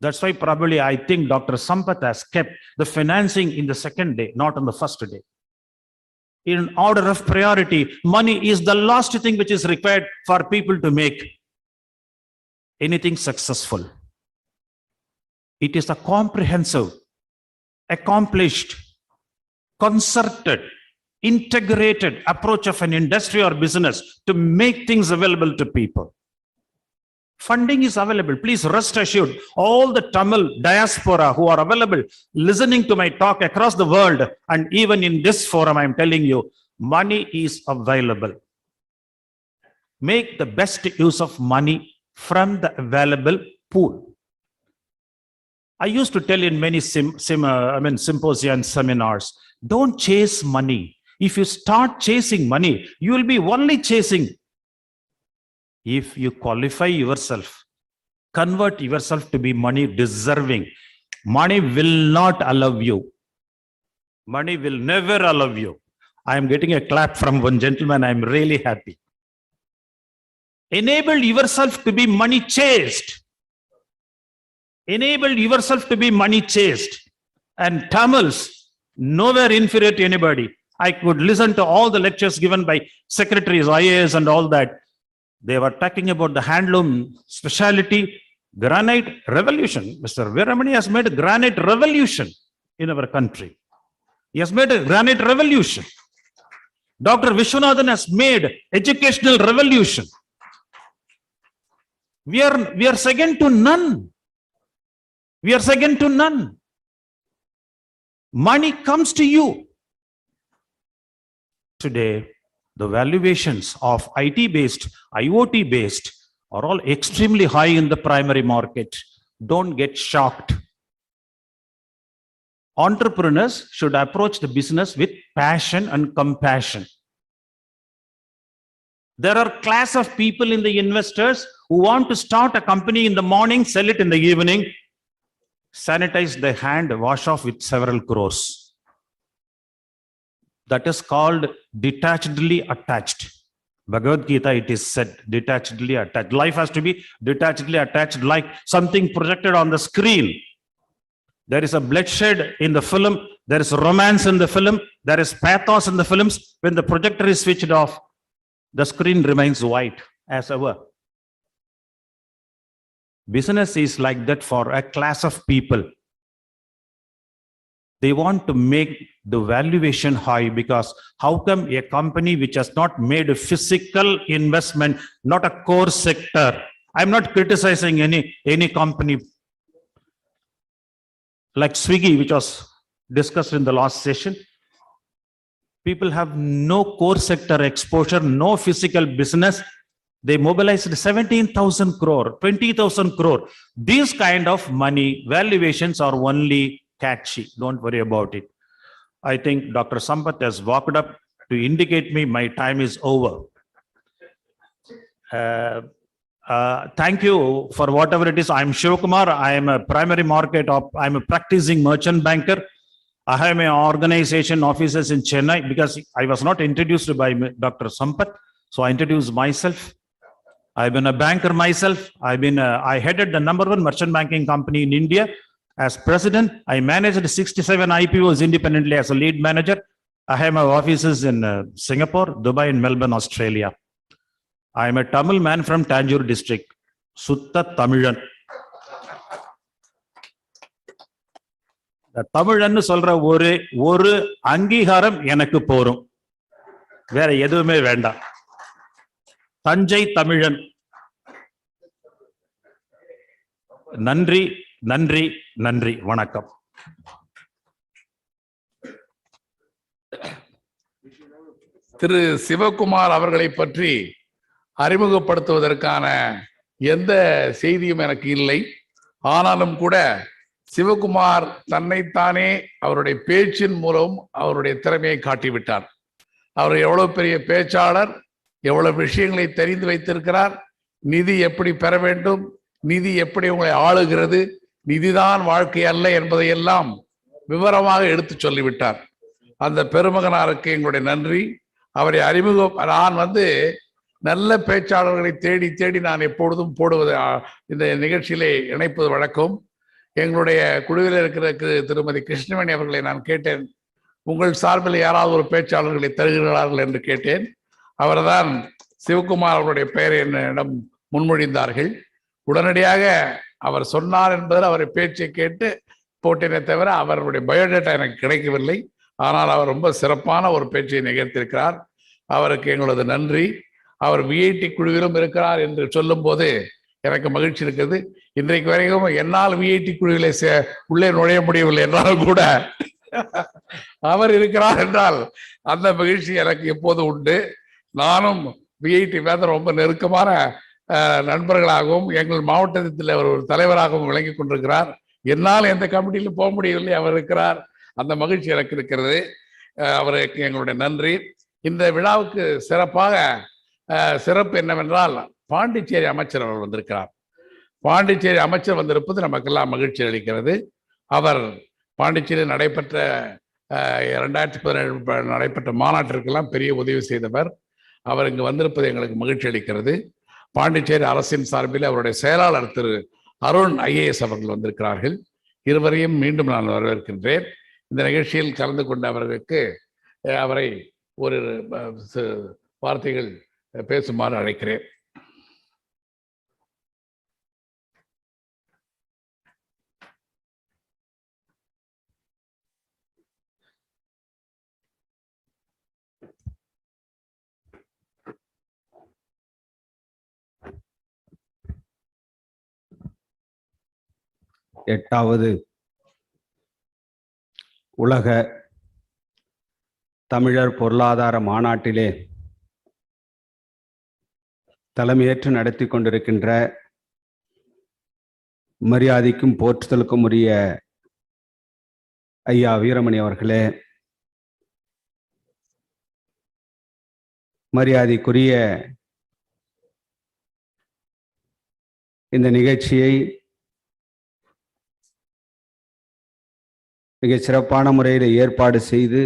That's why probably I think Dr. Sampath has kept the financing in the second day, not on the first day. In order of priority, money is the last thing which is required for people to make anything successful. It is a comprehensive, accomplished, concerted, integrated approach of an industry or business to make things available to people. Funding is available. Please rest assured, all the Tamil diaspora who are available, listening to my talk across the world, and even in this forum, I'm telling you, money is available. Make the best use of money from the available pool. I used to tell in many symposia and seminars, don't chase money. If you start chasing money, you will be only chasing. If you qualify yourself, convert yourself to be money deserving, money will not allow you. Money will never allow you. I am getting a clap from one gentleman. I'm really happy. Enable yourself to be money chased. Enable yourself to be money chased. And Tamils, nowhere inferior to anybody. I could listen to all the lectures given by secretaries, IAS and all that. They were talking about the handloom specialty, granite revolution. Mr. Veeramani has made a granite revolution in our country. He has made a granite revolution. Dr. Vishwanathan has made educational revolution. We are second to none. We are second to none. Money comes to you. Today, the valuations of IT-based, IoT-based are all extremely high in the primary market. Don't get shocked. Entrepreneurs should approach the business with passion and compassion. There are class of people in the investors who want to start a company in the morning, sell it in the evening, sanitize the hand, wash off with several crores. That is called detachedly attached. Bhagavad Gita, it is said, detachedly attached. Life has to be detachedly attached, like something projected on the screen. There is a bloodshed in the film, there is romance in the film, there is pathos in the films. When the projector is switched off, the screen remains white as ever. Business is like that for a class of people. They want to make the valuation high, because how come a company which has not made a physical investment, not a core sector? I'm not criticizing any company like Swiggy, which was discussed in the last session. People have no core sector exposure, no physical business. They mobilized 17,000 crore, 20,000 crore. These kind of money valuations are only catchy. Don't worry about it. I think Dr. Sampath has walked up to indicate me my time is over. Thank you for whatever it is. I'm Shivakumar. I am a primary market I'm a practicing merchant banker. I have my organization offices in Chennai, because I was not introduced by Dr. Sampath. So I introduced myself. I've been a banker myself. I headed the #1 merchant banking company in India. As president, I managed 67 IPOs independently as a lead manager. I have my offices in Singapore, Dubai, and Melbourne, Australia. I am a Tamil man from Tanjore district. Sutta Tamilan. தமிழன்னு சொல்ற ஒரு அங்கீகாரம் எனக்கு போரும், வேற எதுவுமே வேண்டாம். தஞ்சை தமிழன். நன்றி, நன்றி, நன்றி. வணக்கம். திரு சிவகுமார் அவர்களை பற்றி அறிமுகப்படுத்துவதற்கான எந்த செய்தியும் எனக்கு இல்லை. ஆனாலும் கூட சிவகுமார் தன்னைத்தானே அவருடைய பேச்சின் மூலம் அவருடைய திறமையை காட்டிவிட்டார். அவர் எவ்வளவு பெரிய பேச்சாளர், எவ்வளவு விஷயங்களை தெரிந்து வைத்திருக்கிறார், நிதி எப்படி பெற வேண்டும், நிதி எப்படி உங்களை ஆளுகிறது, நிதிதான் வாழ்க்கை அல்ல என்பதையெல்லாம் விவரமாக எடுத்து சொல்லிவிட்டார். அந்த பெருமகனாருக்கு எங்களுடைய நன்றி. அவரை நான் நல்ல பேச்சாளர்களை தேடி தேடி நான் எப்பொழுதும் போடுவது, இந்த நிகழ்ச்சியிலே இணைப்பது வழக்கம். எங்களுடைய குழுவில் இருக்கிற திருமதி கிருஷ்ணவேணி அவர்களை நான் கேட்டேன், உங்கள் சார்பில் யாராவது ஒரு பேச்சாளர்களை தருகிறார்கள் என்று கேட்டேன். அவர்தான் சிவகுமார் அவருடைய பெயரை என்னிடம் முன்மொழிந்தார்கள். உடனடியாக அவர் சொன்னார் என்பதில் அவரை பேச்சை கேட்டு போட்டேனே தவிர அவருடைய பயோடேட்டா எனக்கு கிடைக்கவில்லை. ஆனால் அவர் ரொம்ப சிறப்பான ஒரு பேச்சை நிகழ்த்தியிருக்கிறார். அவருக்கு எங்களது நன்றி. அவர் விஐடி குழுவிலும் இருக்கிறார் என்று சொல்லும் போது எனக்கு மகிழ்ச்சி இருக்கிறது. இன்றைக்கு வரைக்கும் என்னால் விஐடி குழுவிலே உள்ளே நுழைய முடியவில்லை என்றாலும் கூட அவர் இருக்கிறார் என்றால் அந்த மகிழ்ச்சி எனக்கு எப்போது உண்டு. நானும் விஐடி ரொம்ப நெருக்கமான நண்பர்களாகவும் எங்கள் மாவட்டத்தில் அவர் ஒரு தலைவராகவும் விளங்கி கொண்டிருக்கிறார். என்னால் எந்த கமிட்டியிலும் போக முடியவில்லை, அவர் இருக்கிறார். அந்த மகிழ்ச்சி எனக்கு இருக்கிறது. அவருக்கு எங்களுடைய நன்றி. இந்த விழாவுக்கு சிறப்பு என்னவென்றால், பாண்டிச்சேரி அமைச்சர் அவர் வந்திருக்கிறார். பாண்டிச்சேரி அமைச்சர் வந்திருப்பது நமக்கெல்லாம் மகிழ்ச்சி அளிக்கிறது. அவர் பாண்டிச்சேரியில் நடைபெற்ற 2017 நடைபெற்ற மாநாட்டிற்கெல்லாம் பெரிய உதவி செய்தவர். அவர் இங்கு வந்திருப்பது எங்களுக்கு மகிழ்ச்சி அளிக்கிறது. பாண்டிச்சேரி அரசின் சார்பில் அவருடைய செயலாளர் திரு அருண் IAS அவர்கள் வந்திருக்கிறார்கள். இருவரையும் மீண்டும் நான் வரவேற்கின்றேன். இந்த நிகழ்ச்சியில் கலந்து கொண்ட அவர்களுக்கு அவரை ஒரு வார்த்தைகள் பேசுமாறு அழைக்கிறேன். எட்டாவது உலக தமிழர் பொருளாதார மாநாட்டிலே தலைமையேற்று நடத்தி கொண்டிருக்கின்ற மரியாதைக்கும் போற்றுதலுக்கும் உரிய ஐயா வீரமணி அவர்களே, மரியாதைக்குரிய இந்த நிகழ்ச்சியை மிக சிறப்பான முறையில் ஏற்பாடு செய்து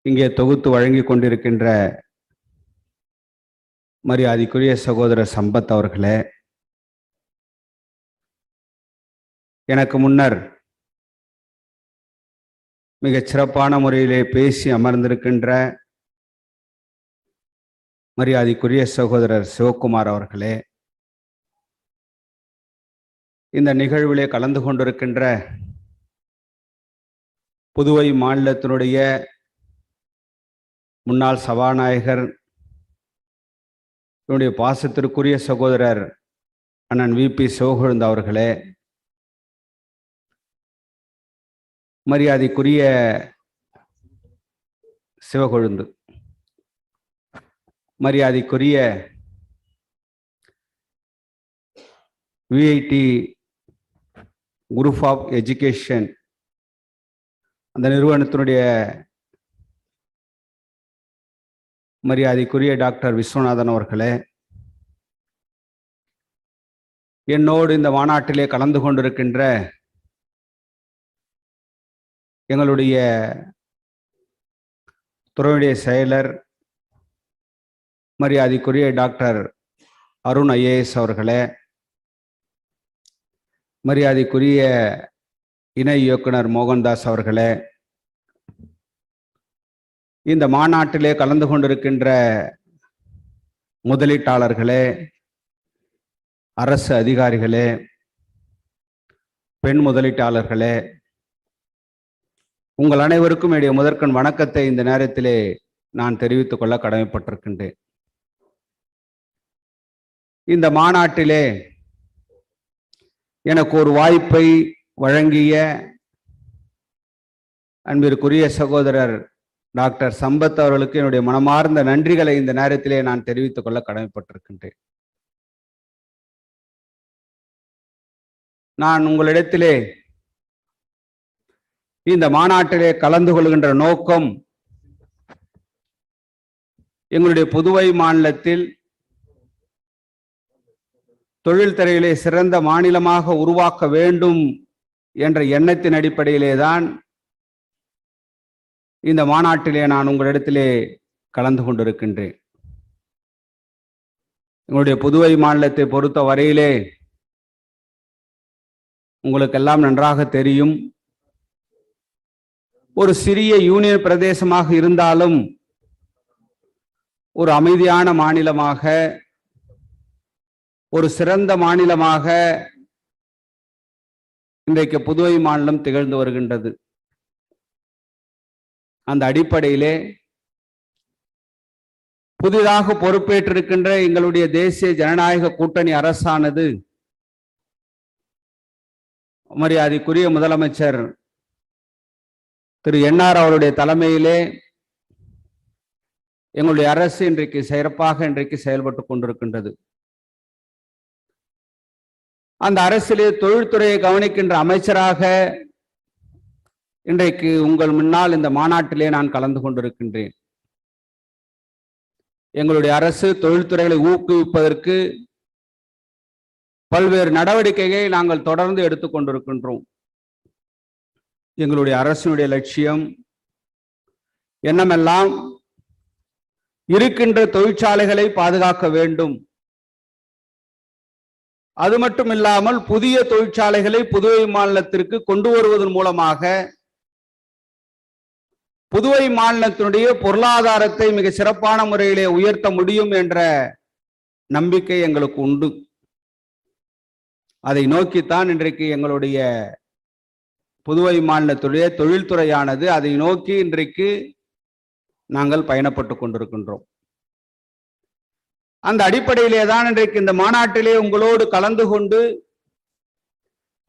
இங்கே தொகுத்து வழங்கி கொண்டிருக்கின்ற மரியாதைக்குரிய சகோதரர் சம்பத் அவர்களே, எனக்கு முன்னர் மிக சிறப்பான முறையிலே பேசி அமர்ந்திருக்கின்ற மரியாதைக்குரிய சகோதரர் சிவகுமார் அவர்களே, இந்த நிகழ்விலே கலந்து கொண்டிருக்கின்ற புதுவை மாநிலத்தினுடைய முன்னாள் சபாநாயகர் என்னுடைய பாசத்திற்குரிய சகோதரர் அண்ணன் விபி சிவகொழுந்து அவர்களே, மரியாதைக்குரிய சிவகொழுந்து, மரியாதைக்குரிய விஐடி குரூப் ஆஃப் எஜுகேஷன் அந்த நிறுவனத்தினுடைய மரியாதைக்குரிய டாக்டர் விஸ்வநாதன் அவர்களே, என்னோடு இந்த மாநாட்டிலே கலந்து கொண்டிருக்கின்ற எங்களுடைய துறையுடைய செயலர் மரியாதைக்குரிய டாக்டர் அருண் ஐஏஎஸ் அவர்களே, மரியாதைக்குரிய இணை இயக்குனர் மோகன்தாஸ் அவர்களே, இந்த மாநாட்டிலே கலந்து கொண்டிருக்கின்ற முதலீட்டாளர்களே, அரசு அதிகாரிகளே, பெண் முதலீட்டாளர்களே, உங்கள் அனைவருக்கும் என்னுடைய முதற்கண் வணக்கத்தை இந்த நேரத்திலே நான் தெரிவித்துக் கொள்ள கடமைப்பட்டிருக்கின்றேன். இந்த மாநாட்டிலே எனக்கு ஒரு வாய்ப்பை வழங்கிய அன்பிற்குரிய சகோதரர் டாக்டர் சம்பத் அவர்களுக்கு என்னுடைய மனமார்ந்த நன்றிகளை இந்த நேரத்திலே நான் தெரிவித்துக் கொள்ள கடமைப்பட்டிருக்கின்றேன். நான் உங்களிடத்திலே இந்த மாநாட்டிலே கலந்து கொள்கின்ற நோக்கம், எங்களுடைய புதுவை மாநிலத்தில் தொழில் துறையிலே சிறந்த மாநிலமாக உருவாக்க வேண்டும் என்ற எண்ணத்தின் அடிப்படையிலே தான் இந்த மாநாட்டிலே நான் உங்களிடத்திலே கலந்து கொண்டிருக்கின்றேன். எங்களுடைய புதுவை மாநிலத்தை பொறுத்த வரையிலே உங்களுக்கெல்லாம் நன்றாக தெரியும், ஒரு சிறிய யூனியன் பிரதேசமாக இருந்தாலும் ஒரு அமைதியான மாநிலமாக, ஒரு சிறந்த மாநிலமாக இன்றைக்கு புதுவை மாநிலம் திகழ்ந்து வருகின்றது. அந்த அடிப்படையிலே புதிதாக பொறுப்பேற்றிருக்கின்ற எங்களுடைய தேசிய ஜனநாயக கூட்டணி அரசானது மரியாதைக்குரிய முதலமைச்சர் திரு என்ஆர் அவருடைய தலைமையிலே எங்களுடைய அரசு இன்றைக்கு சிறப்பாக செயல்பட்டு கொண்டிருக்கின்றது. அந்த அரசிலே தொழில்துறையை கவனிக்கின்ற அமைச்சராக இன்றைக்கு உங்கள் முன்னால் இந்த மாநாட்டிலே நான் கலந்து கொண்டிருக்கின்றேன். எங்களுடைய அரசு தொழில்துறைகளை ஊக்குவிப்பதற்கு பல்வேறு நடவடிக்கைகளை நாங்கள் தொடர்ந்து எடுத்துக்கொண்டிருக்கின்றோம். எங்களுடைய அரசினுடைய லட்சியம் என்னமெல்லாம், இருக்கின்ற தொழிற்சாலைகளை பாதுகாக்க வேண்டும், அது மட்டும் இல்லாமல் புதிய தொழிற்சாலைகளை புதுவை மாநிலத்திற்கு கொண்டு வருவதன் மூலமாக புதுவை மாநிலத்தினுடைய பொருளாதாரத்தை மிக சிறப்பான முறையிலே உயர்த்த முடியும் என்ற நம்பிக்கை எங்களுக்கு உண்டு. அதை நோக்கித்தான் இன்றைக்கு எங்களுடைய புதுவை மாநிலத்துடைய தொழில்துறையானது அதை நோக்கி இன்றைக்கு நாங்கள் பயணப்பட்டு கொண்டிருக்கின்றோம். அந்த அடிப்படையிலே தான் இன்றைக்கு இந்த மாநாட்டிலே உங்களோடு கலந்து கொண்டு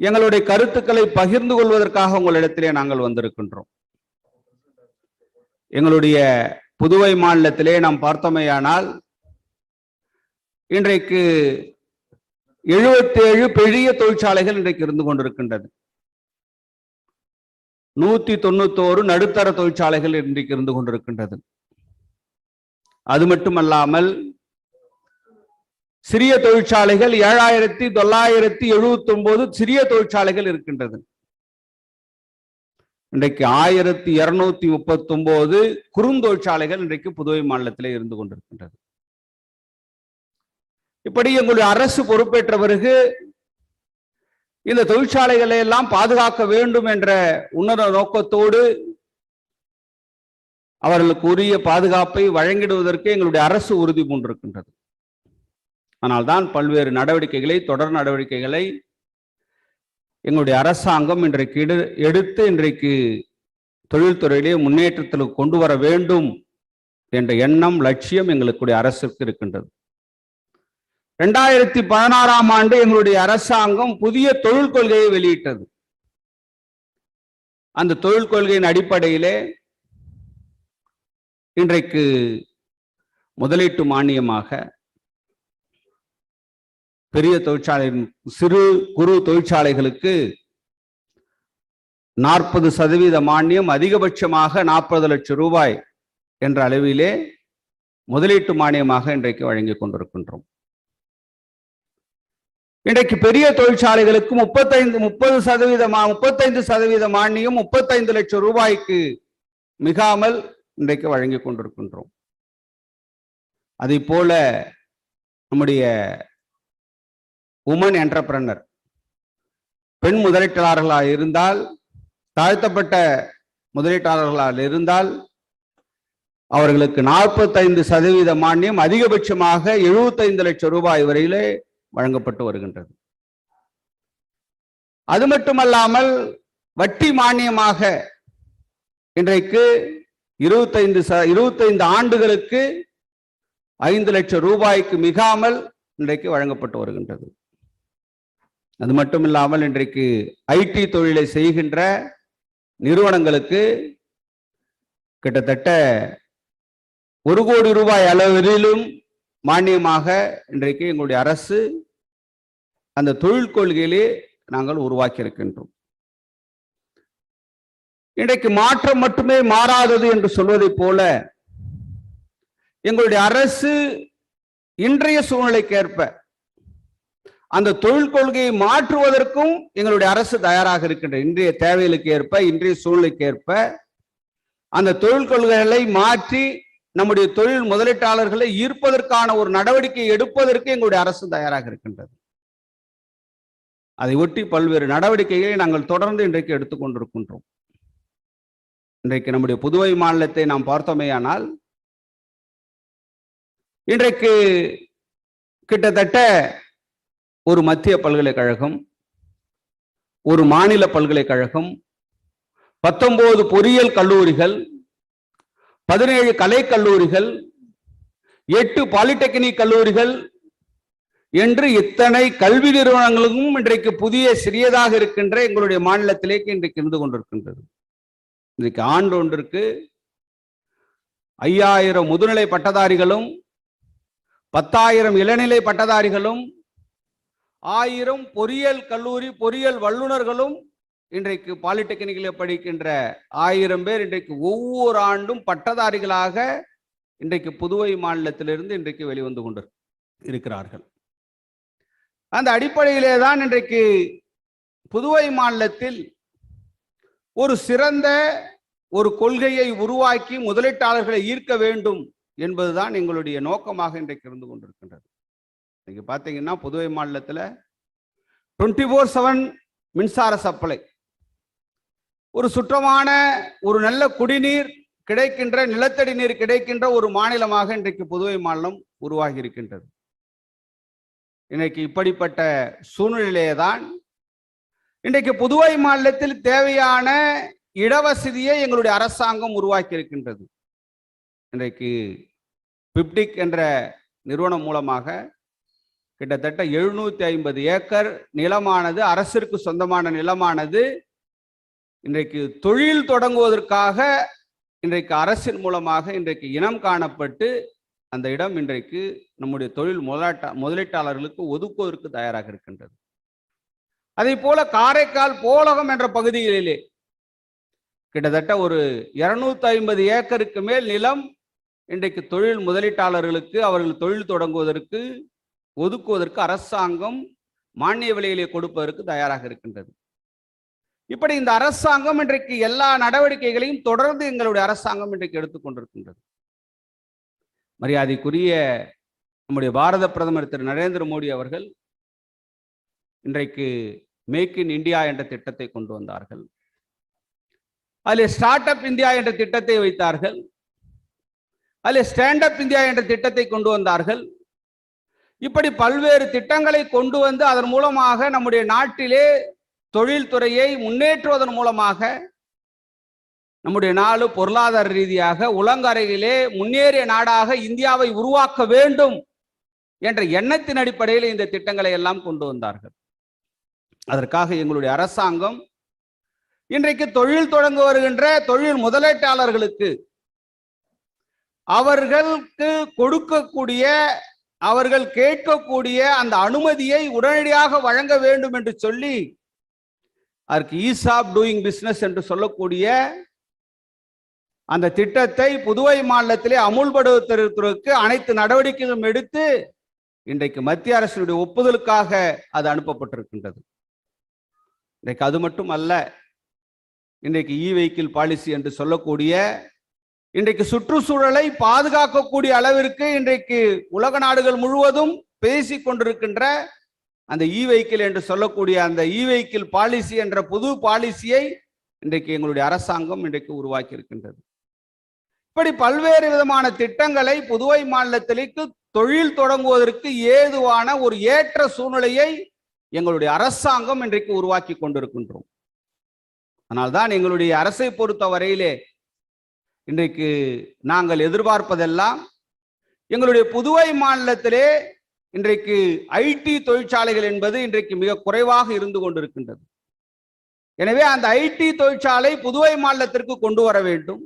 எங்களுடைய கருத்துக்களை பகிர்ந்து கொள்வதற்காக உங்களிடத்திலே நாங்கள் வந்திருக்கின்றோம். எங்களுடைய புதுவை மாநிலத்திலே நாம் பார்த்தோமேயானால் இன்றைக்கு 77 பெரிய தொழிற்சாலைகள் இன்றைக்கு இருந்து கொண்டிருக்கின்றது. 191 நடுத்தர தொழிற்சாலைகள் இன்றைக்கு இருந்து கொண்டிருக்கின்றது. அது மட்டுமல்லாமல் சிறிய தொழிற்சாலைகள் 7,979 சிறிய தொழிற்சாலைகள் இருக்கின்றது. இன்றைக்கு 1,239 குறுந்தொழிற்சாலைகள் இன்றைக்கு புதுவை மாநிலத்திலே இருந்து கொண்டிருக்கின்றது. இப்படி எங்களுடைய அரசு பொறுப்பேற்ற பிறகு இந்த தொழிற்சாலைகளை எல்லாம் பாதுகாக்க வேண்டும் என்ற உன்னத நோக்கத்தோடு அவர்களுக்கு உரிய பாதுகாப்பை வழங்கிடுவதற்கு எங்களுடைய அரசு உறுதி பூண்டிருக்கின்றது. ஆனால்தான் பல்வேறு நடவடிக்கைகளை, தொடர் நடவடிக்கைகளை எங்களுடைய அரசாங்கம் இன்றைக்கு எடுத்து இன்றைக்கு தொழில்துறையிலே முன்னேற்றத்திற்கு கொண்டு வர வேண்டும் என்ற எண்ணம், லட்சியம் எங்களுடைய அரசுக்கு இருக்கின்றது. 2016ஆம் ஆண்டு எங்களுடைய அரசாங்கம் புதிய தொழில் கொள்கையை வெளியிட்டது. அந்த தொழில் கொள்கையின் அடிப்படையிலே இன்றைக்கு முதலீட்டு மானியமாக பெரிய தொழிற்சாலை, சிறு குறு தொழிற்சாலைகளுக்கு 40% மானியம், அதிகபட்சமாக 40 லட்சம் ரூபாய் என்ற அளவிலே முதலீட்டு மானியமாக இன்றைக்கு வழங்கிக் கொண்டிருக்கின்றோம். இன்றைக்கு பெரிய தொழிற்சாலைகளுக்கு 35% மானியம், 35 லட்சம் ரூபாய்க்கு மிகாமல் இன்றைக்கு வழங்கிக் கொண்டிருக்கின்றோம். அதே போல நம்முடைய உமன் என்டர்பிரனர், பெண் முதலீட்டாளர்களாக இருந்தால், தாழ்த்தப்பட்ட முதலீட்டாளர்களாக இருந்தால் அவர்களுக்கு 45% மானியம், அதிகபட்சமாக 75 லட்சம் ரூபாய் வரையிலே வழங்கப்பட்டு வருகின்றது. அது மட்டுமல்லாமல் வட்டி மானியமாக இன்றைக்கு 25 ஆண்டுகளுக்கு 5 லட்சம் ரூபாய்க்கு மிகாமல் இன்றைக்கு வழங்கப்பட்டு வருகின்றது. அது மட்டுமில்லாமல் இன்றைக்கு ஐடி தொழிலை செய்கின்ற நிறுவனங்களுக்கு கிட்டத்தட்ட 1 கோடி ரூபாய் அளவிலும் மானியமாக இன்றைக்கு எங்களுடைய அரசு அந்த தொழில் கொள்கையிலே நாங்கள் உருவாக்கி இருக்கின்றோம். இன்றைக்கு மாற்றம் மட்டுமே மாறாதது என்று சொல்வதை போல எங்களுடைய அரசு இன்றைய சூழ்நிலைக்கேற்ப அந்த தொழில் கொள்கையை மாற்றுவதற்கும் எங்களுடைய அரசு தயாராக இருக்கின்ற, இன்றைய தேவைகளுக்கு ஏற்ப, இன்றைய சூழ்நிலைக்கு ஏற்ப அந்த தொழில் கொள்கைகளை மாற்றி நம்முடைய தொழில் முதலீட்டாளர்களை ஈர்ப்பதற்கான ஒரு நடவடிக்கை எடுப்பதற்கு எங்களுடைய அரசு தயாராக இருக்கின்றது. அதை ஒட்டி பல்வேறு நடவடிக்கைகளை நாங்கள் தொடர்ந்து இன்றைக்கு எடுத்துக்கொண்டிருக்கின்றோம். இன்றைக்கு நம்முடைய புதுவை மாநிலத்தை நாம் பார்த்தோமேயானால் இன்றைக்கு கிட்டத்தட்ட ஒரு மத்திய பல்கலைக்கழகம், ஒரு மாநில பல்கலைக்கழகம், 19 பொறியியல் கல்லூரிகள், 17 கலை கல்லூரிகள், 8 பாலிடெக்னிக் கல்லூரிகள் என்று இத்தனை கல்வி நிறுவனங்களுக்கும் இன்றைக்கு புதிய சிறியதாக இருக்கின்ற எங்களுடைய மாநிலத்திலேக்கு இன்றைக்கு இருந்து கொண்டிருக்கின்றது. இன்றைக்கு ஆண்டு ஒன்றிற்கு 5000 முதுநிலை பட்டதாரிகளும், 10,000 இளநிலை பட்டதாரிகளும், 1000 பொறியியல் கல்லூரி பொறியியல் வல்லுநர்களும் இன்றைக்கு பாலிடெக்னிக்கில் படிக்கின்ற 1000 பேர் இன்றைக்கு ஒவ்வொரு ஆண்டும் பட்டதாரிகளாக இன்றைக்கு புதுவை மாநிலத்திலிருந்து இன்றைக்கு வெளிவந்து கொண்டு இருக்கிறார்கள். அந்த அடிப்படையிலே தான் இன்றைக்கு புதுவை மாநிலத்தில் ஒரு சிறந்த ஒரு கொள்கையை உருவாக்கி முதலீட்டாளர்களை ஈர்க்க வேண்டும் என்பதுதான் எங்களுடைய நோக்கமாக இன்றைக்கு இருந்து கொண்டிருக்கின்றது. இன்னைக்கு பார்த்தீங்கன்னா புதுவை மாநிலத்தில் 24/7 மின்சார சப்ளை, ஒரு சுற்றமான ஒரு நல்ல குடிநீர் கிடைக்கின்ற, நிலத்தடி நீர் கிடைக்கின்ற ஒரு மாநிலமாக இன்றைக்கு புதுவை மாநிலம் உருவாகி இருக்கின்றது. இன்னைக்கு இப்படிப்பட்ட சூழ்நிலையிலே தான் இன்றைக்கு புதுவை மாநிலத்தில் தேவையான இடவசதியை எங்களுடைய அரசாங்கம் உருவாக்கி இருக்கின்றது. இன்றைக்கு பிப்டிக் என்ற நிறுவனம் மூலமாக கிட்டத்தட்ட 750 ஏக்கர் நிலமானது, அரசிற்கு சொந்தமான நிலமானது இன்றைக்கு தொழில் தொடங்குவதற்காக இன்றைக்கு அரசின் மூலமாக இன்றைக்கு இனம் காணப்பட்டு அந்த இடம் இன்றைக்கு நம்முடைய தொழில் முதலீட்டாளர்களுக்கு ஒதுக்குவதற்கு தயாராக இருக்கின்றது. அதே போல காரைக்கால் போலகம் என்ற பகுதிகளிலே கிட்டத்தட்ட ஒரு 250 ஏக்கருக்கு மேல் நிலம் இன்றைக்கு தொழில் முதலீட்டாளர்களுக்கு அவர்கள் தொழில் தொடங்குவதற்கு ஒதுக்குவதற்கு அரசாங்கம் மானிய விலையிலே கொடுப்பதற்கு தயாராக இருக்கின்றது. இப்படி இந்த அரசாங்கம் இன்றைக்கு எல்லா நடவடிக்கைகளையும் தொடர்ந்து எங்களுடைய அரசாங்கம் இன்றைக்கு எடுத்துக்கொண்டிருக்கின்றது. மரியாதைக்குரிய நம்முடைய பாரத பிரதமர் திரு நரேந்திர மோடி அவர்கள் இன்றைக்கு மேக் இன் இந்தியா என்ற திட்டத்தை கொண்டு வந்தார்கள். அதில் ஸ்டார்ட் அப் இந்தியா என்ற திட்டத்தை வைத்தார்கள். அதில் ஸ்டாண்ட் அப் இந்தியா என்ற திட்டத்தை கொண்டு வந்தார்கள். இப்படி பல்வேறு திட்டங்களை கொண்டு வந்து அதன் மூலமாக நம்முடைய நாட்டிலே தொழில்துறையை முன்னேற்றுவதன் மூலமாக நம்முடைய நாடு பொருளாதார ரீதியாக உலகரங்கிலே முன்னேறிய நாடாக இந்தியாவை உருவாக்க வேண்டும் என்ற எண்ணத்தின் அடிப்படையில் இந்த திட்டங்களை எல்லாம் கொண்டு வந்தார்கள். அதற்காக எங்களுடைய அரசாங்கம் இன்றைக்கு தொழில் தொடங்க வருகின்ற தொழில் முதலீட்டாளர்களுக்கு அவர்களுக்கு கொடுக்கக்கூடிய அவர்கள் கேட்கக்கூடிய அந்த அனுமதியை உடனடியாக வழங்க வேண்டும் என்று சொல்லி அதற்கு ஈஸ் ஆஃப் டூயிங் பிசினஸ் என்று சொல்லக்கூடிய அந்த திட்டத்தை புதுவை மாநிலத்திலே அமுல்படுத்துவதற்கு அனைத்து நடவடிக்கைகளும் எடுத்து இன்றைக்கு மத்திய அரசினுடைய ஒப்புதலுக்காக அது அனுப்பப்பட்டிருக்கின்றது. இன்றைக்கு அது மட்டும் அல்ல, இன்றைக்கு இ வெஹிக்கிள் பாலிசி என்று சொல்லக்கூடிய இன்றைக்கு சுற்றுச்சூழலை பாதுகாக்கக்கூடிய அளவிற்கு இன்றைக்கு உலக நாடுகள் முழுவதும் பேசிக் கொண்டிருக்கின்ற அந்த இ வெஹிக்கிள் என்று சொல்லக்கூடிய அந்த இ வெஹிக்கிள் பாலிசி என்ற புது பாலிசியை இன்றைக்கு எங்களுடைய அரசாங்கம் இன்றைக்கு உருவாக்கி இருக்கின்றது. இப்படி பல்வேறு விதமான திட்டங்களை புதுவை மாநிலத்திற்கு தொழில் தொடங்குவதற்கு ஏதுவான ஒரு ஏற்ற சூழ்நிலையை எங்களுடைய அரசாங்கம் இன்றைக்கு உருவாக்கி கொண்டிருக்கின்றோம். அதனால்தான் எங்களுடைய அரசை பொறுத்த வரையிலே இன்றைக்கு நாங்கள் எதிர்பார்ப்பதெல்லாம் எங்களுடைய புதுவை மாநிலத்திலே இன்றைக்கு ஐடி தொழிற்சாலைகள் என்பது இன்றைக்கு மிக குறைவாக இருந்து கொண்டிருக்கின்றது. எனவே அந்த ஐடி தொழிற்சாலை புதுவை மாநிலத்திற்கு கொண்டு வர வேண்டும்.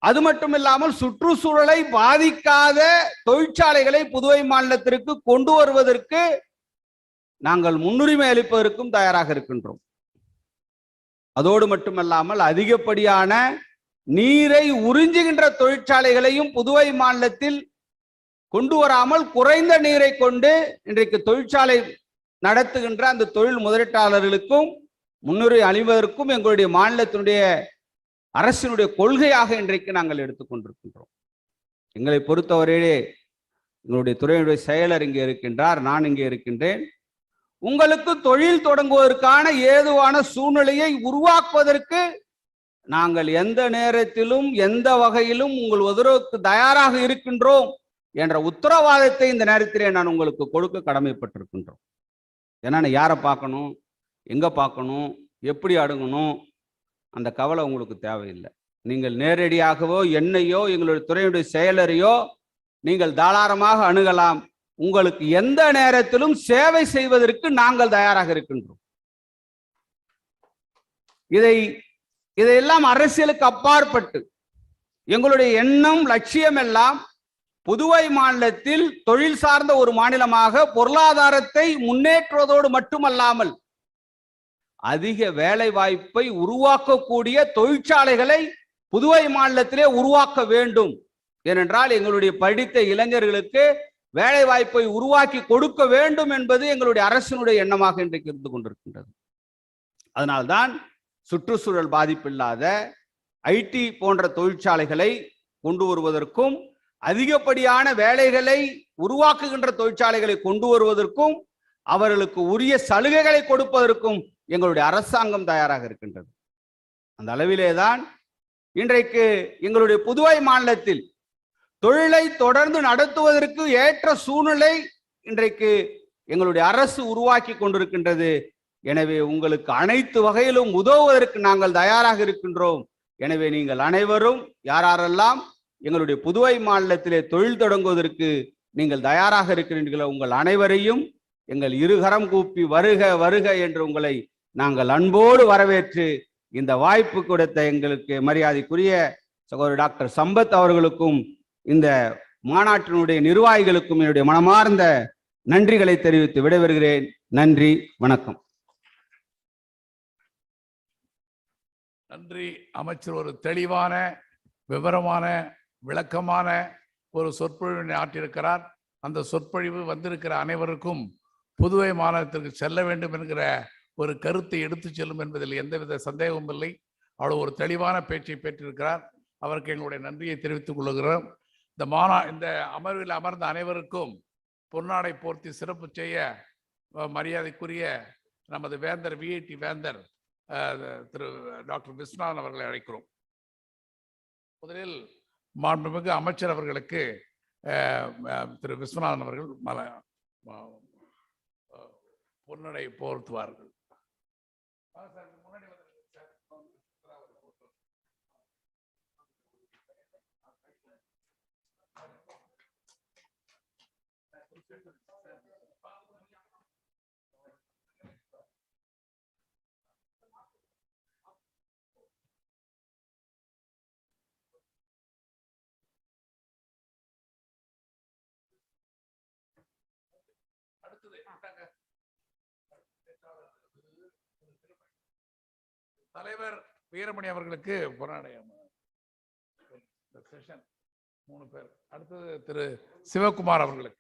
அது மட்டும் இல்லாமல் சுற்றுச்சூழலை பாதிக்காத தொழிற்சாலைகளை புதுவை மாநிலத்திற்கு கொண்டு வருவதற்கு நாங்கள் முன்னுரிமை அளிப்பதற்கும் தயாராக இருக்கின்றோம். அதோடு மட்டுமல்லாமல் அதிகப்படியான நீரை உறிஞ்சுகின்ற தொழிற்சாலைகளையும் புதுவை மாநிலத்தில் கொண்டு வராமல் குறைந்த நீரை கொண்டு இன்றைக்கு தொழிற்சாலை நடத்துகின்ற அந்த தொழில் முதலீட்டாளர்களுக்கும் முன்னுரிமை அளிப்பதற்கும் எங்களுடைய மாநிலத்தினுடைய அரசினுடைய கொள்கையாக இன்றைக்கு நாங்கள் எடுத்துக்கொண்டிருக்கின்றோம். எங்களை பொறுத்தவரையிலே எங்களுடைய துறையினுடைய செயலர் இங்கே இருக்கின்றார், நான் இங்கே இருக்கின்றேன். உங்களுக்கு தொழில் தொடங்குவதற்கான ஏதுவான சூழ்நிலையை உருவாக்குவதற்கு நாங்கள் எந்த நேரத்திலும் எந்த வகையிலும் உங்கள் உதவிக்கு தயாராக இருக்கின்றோம் என்ற உத்தரவாதத்தை இந்த நேரத்திலே நான் உங்களுக்கு கொடுக்க கடமைப்பட்டிருக்கின்றோம். ஏன்னா யாரை பார்க்கணும், எங்க பார்க்கணும், எப்படி அணுகணும் அந்த கவலை உங்களுக்கு தேவையில்லை. நீங்கள் நேரடியாகவோ என்னையோ எங்களுடைய துறையுடைய செயலரையோ நீங்கள் தாராளமாக அணுகலாம். உங்களுக்கு எந்த நேரத்திலும் சேவை செய்வதற்கு நாங்கள் தயாராக இருக்கின்றோம். இதையெல்லாம் அரசியலுக்கு அப்பாற்பட்டு எங்களுடைய எண்ணம் லட்சியம் எல்லாம் புதுவை மாநிலத்தில் தொழில் சார்ந்த ஒரு மாநிலமாக பொருளாதாரத்தை முன்னேற்றுவதோடு மட்டுமல்லாமல் அதிக வேலை வாய்ப்பை உருவாக்கக்கூடிய தொழிற்சாலைகளை புதுவை மாநிலத்திலே உருவாக்க வேண்டும். ஏனென்றால் எங்களுடைய படித்த இளைஞர்களுக்கு வேலை வாய்ப்பை உருவாக்கி கொடுக்க வேண்டும் என்பது எங்களுடைய அரசினுடைய எண்ணமாக இன்றைக்கு இருந்து கொண்டிருக்கின்றது. அதனால்தான் சுற்றுச்சூழல் பாதிப்பில்லாத ஐடி போன்ற தொழிற்சாலைகளை கொண்டு வருவதற்கும் அதிகப்படியான வேலைகளை உருவாக்குகின்ற தொழிற்சாலைகளை கொண்டு வருவதற்கும் அவர்களுக்கு உரிய சலுகைகளை கொடுப்பதற்கும் எங்களுடைய அரசாங்கம் தயாராக இருக்கின்றது. அந்த அளவிலேதான் இன்றைக்கு எங்களுடைய புதுவை மாநிலத்தில் தொழிலை தொடர்ந்து நடத்துவதற்கு ஏற்ற சூழ்நிலை இன்றைக்கு எங்களுடைய அரசு உருவாக்கி கொண்டிருக்கின்றது. எனவே உங்களுக்கு அனைத்து வகையிலும் உதவுவதற்கு நாங்கள் தயாராக இருக்கின்றோம். எனவே நீங்கள் அனைவரும் யாரெல்லாம் எங்களுடைய புதுவை மாநிலத்திலே தொழில் தொடங்குவதற்கு நீங்கள் தயாராக இருக்கின்றீர்களோ உங்கள் அனைவரையும் எங்கள் இருகரம் கூப்பி வருக வருக என்று உங்களை நாங்கள் அன்போடு வரவேற்று இந்த வாய்ப்பு கொடுத்த எங்களுக்கு மரியாதைக்குரிய சகோதரர் டாக்டர் சம்பத் அவர்களுக்கும் இந்த மாநாட்டினுடைய நிர்வாகிகளுக்கும் என்னுடைய மனமார்ந்த நன்றிகளை தெரிவித்து விடைபெறுகிறேன். நன்றி, வணக்கம். நன்றி அமைச்சர். ஒரு தெளிவான, விவரமான, விளக்கமான ஒரு சொற்பொழிவினை ஆற்றியிருக்கிறார். அந்த சொற்பொழிவு வந்திருக்கிற அனைவருக்கும் புதுவை மாநிலத்திற்கு செல்ல வேண்டும் என்கிற ஒரு கருத்தை எடுத்து செல்லும் என்பதில் எந்தவித சந்தேகமும் இல்லை. அவ்வளவு ஒரு தெளிவான பேச்சை பெற்றிருக்கிறார். அவருக்கு எங்களுடைய நன்றியை தெரிவித்துக் கொள்கிறோம். இந்த அமர்வில் அமர்ந்த அனைவருக்கும் பொன்னாடை போர்த்தி சிறப்பு செய்ய மரியாதைக்குரிய நமது வேந்தர் விஐடி வேந்தர் திரு டாக்டர் விஸ்வநாதன் அவர்களை அழைக்கிறோம். முதலில் மாண்புமிகு அமைச்சர் அவர்களுக்கு திரு விஸ்வநாதன் அவர்கள் பொன்னடை போர்த்துவார்கள். தலைவர் வீரமணி அவர்களுக்கு பொன்னாடையம் 3 பேர். அடுத்தது திரு சிவகுமார் அவர்களுக்கு.